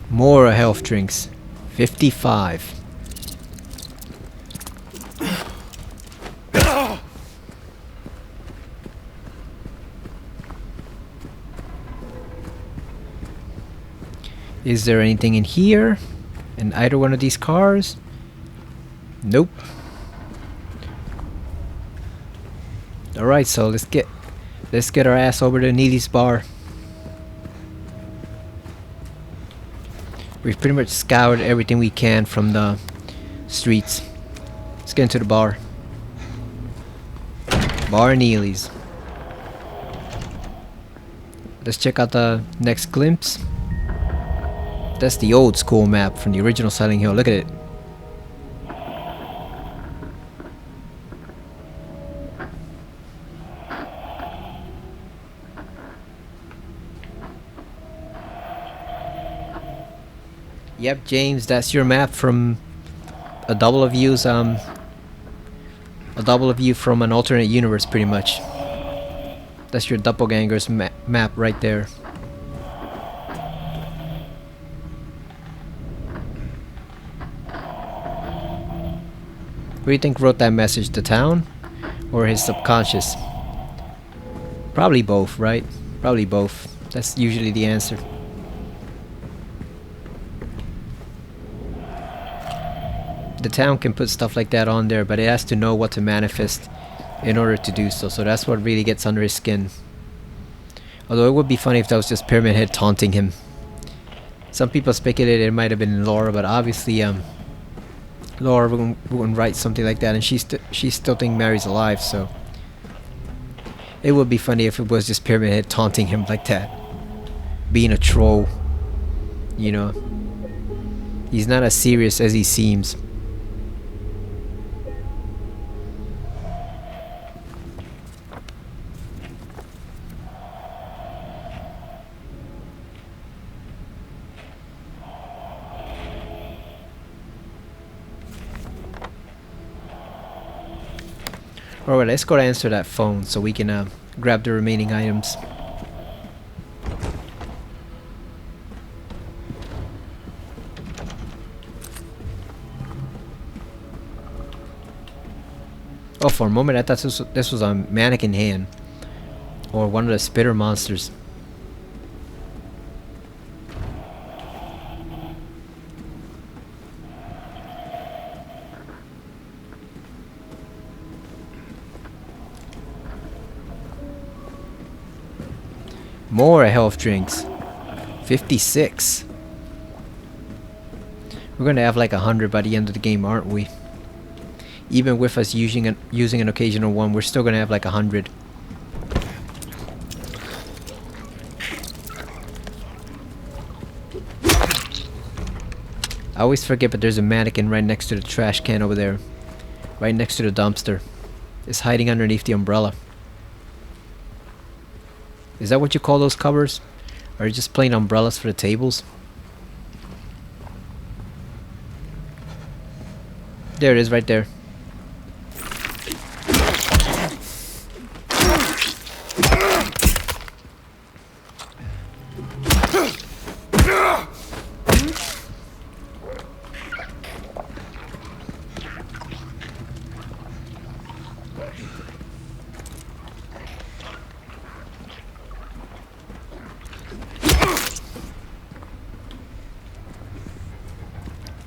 More health drinks. 55. Is there anything in here? In either one of these cars? Nope. Alright, so let's get our ass over to Neely's bar. We've pretty much scoured everything we can from the streets. Let's get into the bar. Bar Neely's. Let's check out the next glimpse. That's the old school map from the original Silent Hill. Look at it. Yep, James, that's your map from a double of views. A double of view from an alternate universe, pretty much. That's your doppelganger's map right there. Who do you think wrote that message? The town? Or his subconscious? Probably both, right? Probably both. That's usually the answer. The town can put stuff like that on there, but it has to know what to manifest in order to do so. So that's what really gets under his skin. Although it would be funny if that was just Pyramid Head taunting him. Some people speculated it might have been Laura, but obviously Laura wouldn't write something like that, and she still think Mary's alive. So it would be funny if it was just Pyramid Head taunting him like that, being a troll. You know, he's not as serious as he seems. Alright, let's go to answer that phone so we can grab the remaining items. Oh, for a moment I thought this was a mannequin hand. Or one of the spitter monsters. More health drinks. 56. We're gonna have like 100 by the end of the game, aren't we? Even with us using an occasional one, we're still gonna have like 100. I always forget, but there's a mannequin right next to the trash can over there. Right next to the dumpster. It's hiding underneath the umbrella. Is that what you call those covers? Or are you just plain umbrellas for the tables? There it is, right there.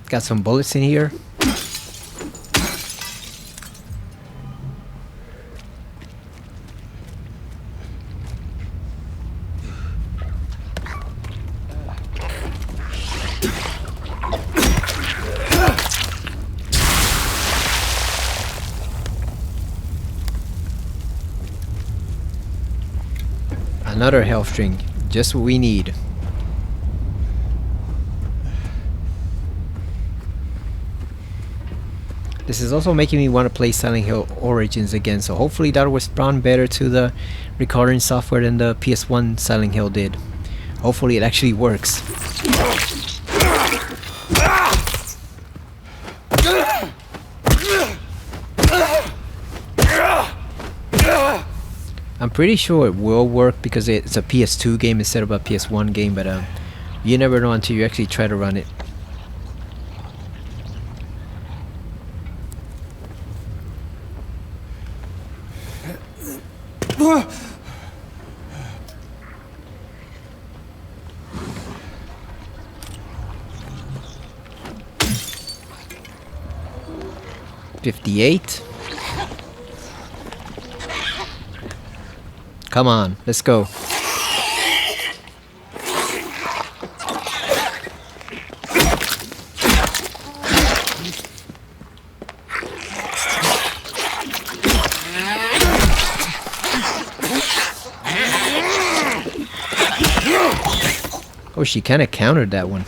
Got some bullets in here. Another health drink, just what we need. This is also making me want to play Silent Hill Origins again, so hopefully that will respond better to the recording software than the PS1 Silent Hill did. Hopefully it actually works. I'm pretty sure it will work because it's a PS2 game instead of a PS1 game, but you never know until you actually try to run it. $58. Come on, let's go. Oh, she kind of countered that one.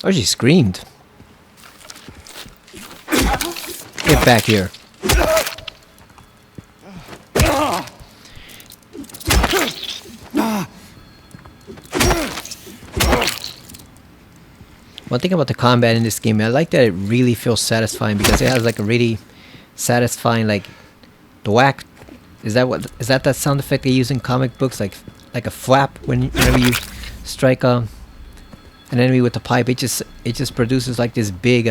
Oh, she screamed. Get back here. One thing about the combat in this game, I like that it really feels satisfying because it has like a really satisfying like the whack. Is that sound effect they use in comic books, like a flap whenever you strike an enemy with the pipe? It just produces like this big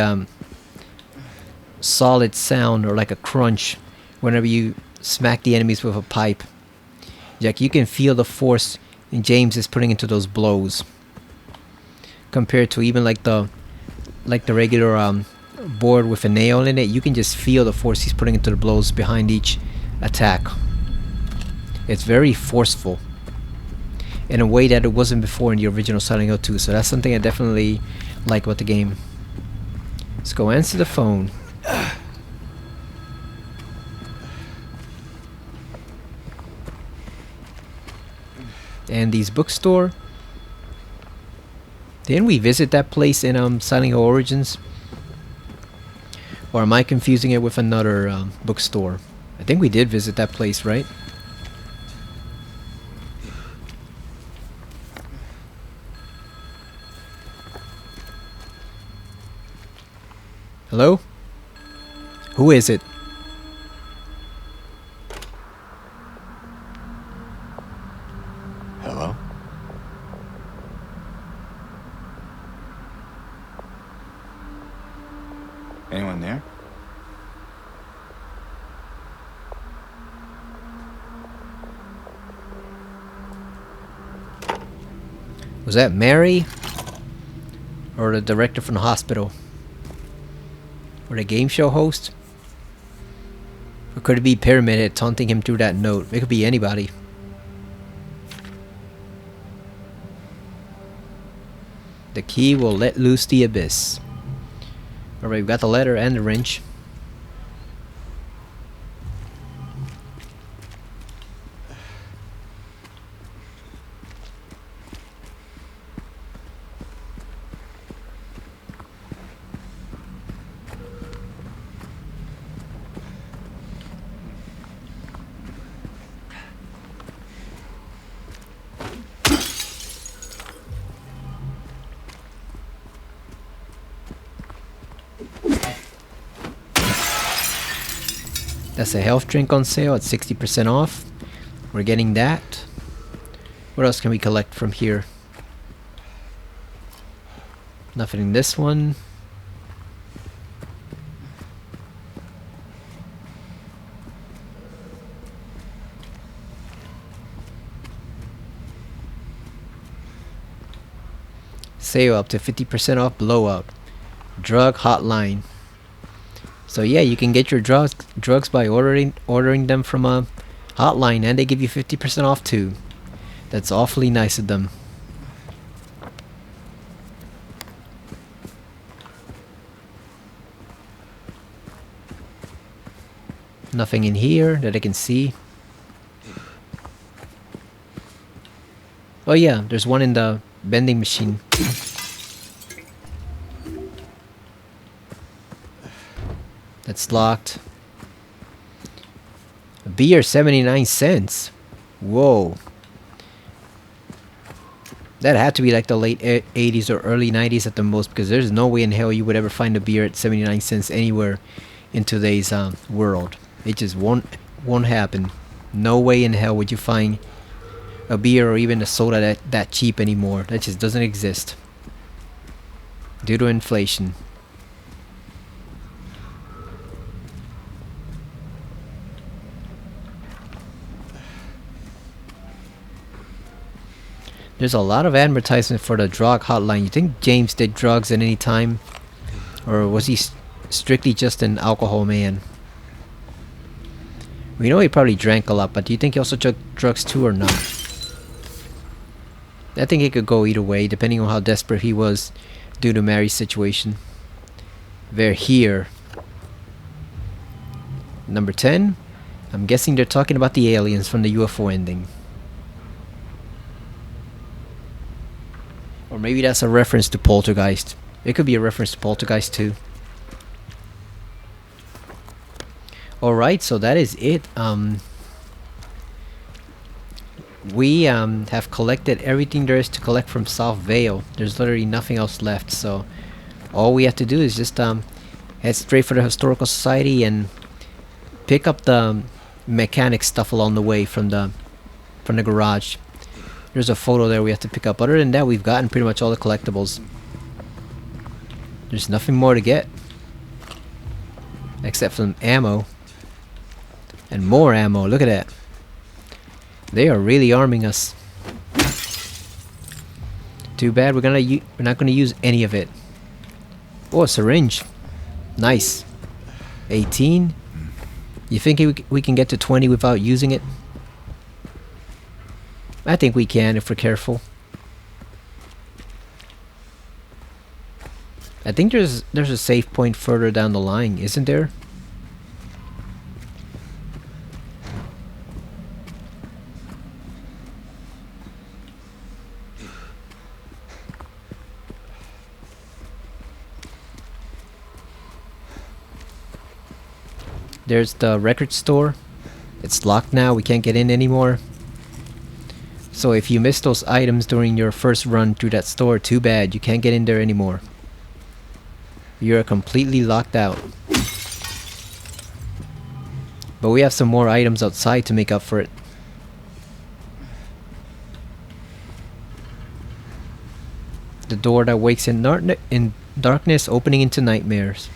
solid sound, or like a crunch whenever you smack the enemies with a pipe. Like you can feel the force James is putting into those blows, compared to even like the regular board with a nail in it. You can just feel the force he's putting into the blows behind each attack. It's very forceful in a way that it wasn't before in the original Silent Hill 2, so that's something I definitely like about the game. Let's go answer the phone. Andy's bookstore. Didn't we visit that place in Silent Hill Origins? Or am I confusing it with another bookstore? I think we did visit that place, right? Hello? Who is it? Hello? Anyone there? Was that Mary? Or the director from the hospital? Or the game show host? Or could it be Pyramid Head taunting him through that note? It could be anybody. The key will let loose the abyss. Alright, we've got the letter and the wrench. That's a health drink on sale at 60% off. We're getting that. What else can we collect from here? Nothing in this one. Sale up to 50% off blowout. Drug hotline. So yeah, you can get your drugs by ordering them from a hotline, and they give you 50% off too. That's awfully nice of them. Nothing in here that I can see. Oh yeah, there's one in the vending machine. That's locked. A beer, 79 cents. Whoa. That had to be like the late 80s or early 90s at the most, because there's no way in hell you would ever find a beer at 79 cents anywhere in today's world. It just won't happen. No way in hell would you find a beer or even a soda that cheap anymore. That just doesn't exist due to inflation. There's a lot of advertisement for the drug hotline. You think James did drugs at any time, or was he strictly just an alcohol man? We know he probably drank a lot, but do you think he also took drugs too or not? I think it could go either way, depending on how desperate he was due to Mary's situation. They're here. Number 10. I'm guessing they're talking about the aliens from the UFO ending. Or maybe that's a reference to Poltergeist. It could be a reference to Poltergeist too. Alright, so that is it. We have collected everything there is to collect from South Vale. There's literally nothing else left, so all we have to do is just head straight for the Historical Society and pick up the mechanic stuff along the way from the garage. There's a photo there we have to pick up. Other than that, we've gotten pretty much all the collectibles. There's nothing more to get except some ammo. And more ammo. Look at that. They are really arming us. Too bad we're not gonna use any of it. Oh, a syringe. Nice. 18. You think we can get to 20 without using it? I think we can if we're careful. I think there's a save point further down the line, isn't there? There's the record store. It's locked now. We can't get in anymore. So if you missed those items during your first run through that store, too bad. You can't get in there anymore. You're completely locked out. But we have some more items outside to make up for it. The door that wakes in darkness, opening into nightmares.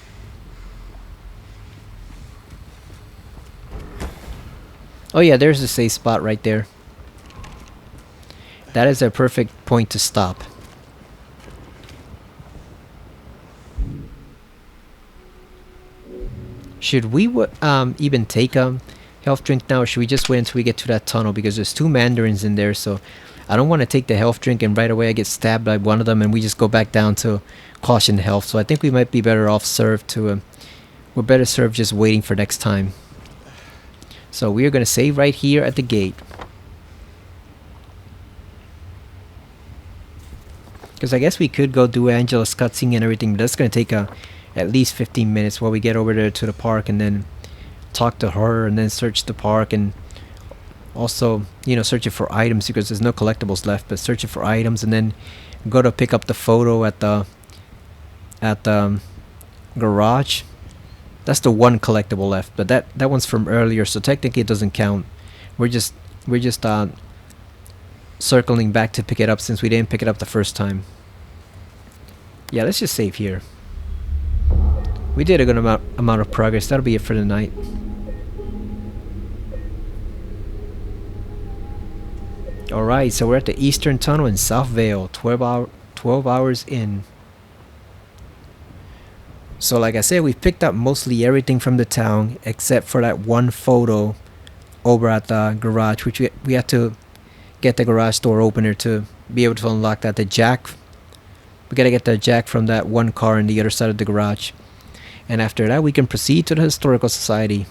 Oh yeah, there's a safe spot right there. That is a perfect point to stop. Should we even take a health drink now, or should we just wait until we get to that tunnel? Because there's 2 mandarins in there, so I don't want to take the health drink and right away I get stabbed by one of them and we just go back down to caution health. So I think we might be better off served to... we're better served just waiting for next time. So we are going to save right here at the gate. Because I guess we could go do Angela's cutscene and everything, but that's going to take at least 15 minutes while we get over there to the park and then talk to her and then search the park and also, you know, searching for items because there's no collectibles left, but searching for items and then go to pick up the photo at the garage. That's the one collectible left, but that one's from earlier, so technically it doesn't count. We're just circling back to pick it up since we didn't pick it up the first time. Yeah, let's just save here. We did a good amount of progress. That'll be it for the night. Alright, so we're at the Eastern Tunnel in South Vale. 12 12 hours in. So like I said, we've picked up mostly everything from the town except for that one photo over at the garage, which we had to get the garage door opener to be able to unlock that. The jack, we gotta get the jack from that one car on the other side of the garage. And after that, we can proceed to the Historical Society.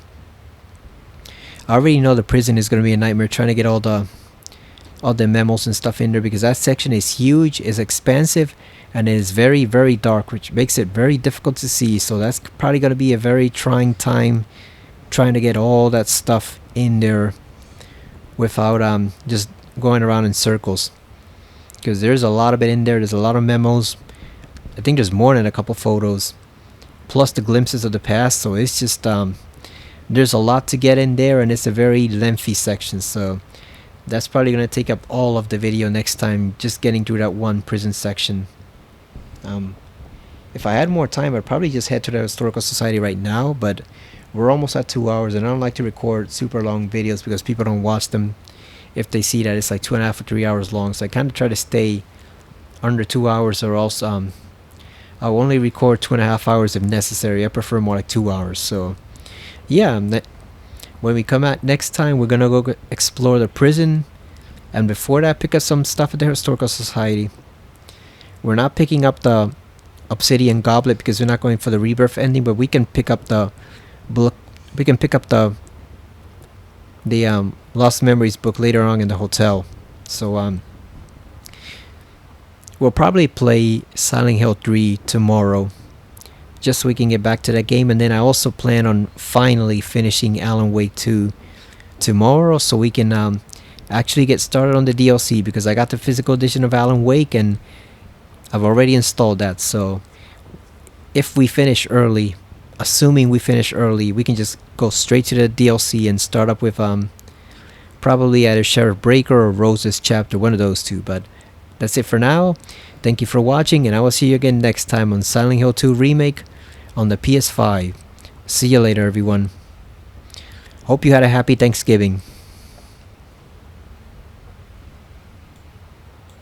I already know the prison is gonna be a nightmare trying to get all the memos and stuff in there, because that section is huge, is expansive, and it is very, very dark, which makes it very difficult to see. So that's probably gonna be a very trying time trying to get all that stuff in there without just going around in circles, because there's a lot of it in there. There's a lot of memos. I think there's more than a couple photos, plus the glimpses of the past. So it's just there's a lot to get in there, and it's a very lengthy section. So that's probably gonna take up all of the video next time, just getting through that one prison section. If I had more time, I'd probably just head to the Historical Society right now, but we're almost at 2 hours, and I don't like to record super long videos because people don't watch them if they see that it's like 2.5 or 3 hours long. So I kind of try to stay under 2 hours, or else I'll only record 2.5 hours if necessary. I prefer more like 2 hours. So yeah, when we come out next time, we're gonna go explore the prison, and before that, pick up some stuff at the Historical Society. We're not picking up the Obsidian Goblet because we're not going for the Rebirth ending, but we can pick up the book. We can pick up the Lost Memories book later on in the hotel. So we'll probably play Silent Hill 3 tomorrow, just so we can get back to that game. And then I also plan on finally finishing Alan Wake 2 tomorrow, so we can actually get started on the DLC, because I got the physical edition of Alan Wake and I've already installed that. So if we finish early, assuming we finish early, we can just go straight to the DLC and start up with probably either Sheriff Breaker or Rose's chapter, one of those two. But that's it for now. Thank you for watching, and I will see you again next time on Silent Hill 2 Remake on the PS5. See you later, everyone. Hope you had a happy Thanksgiving.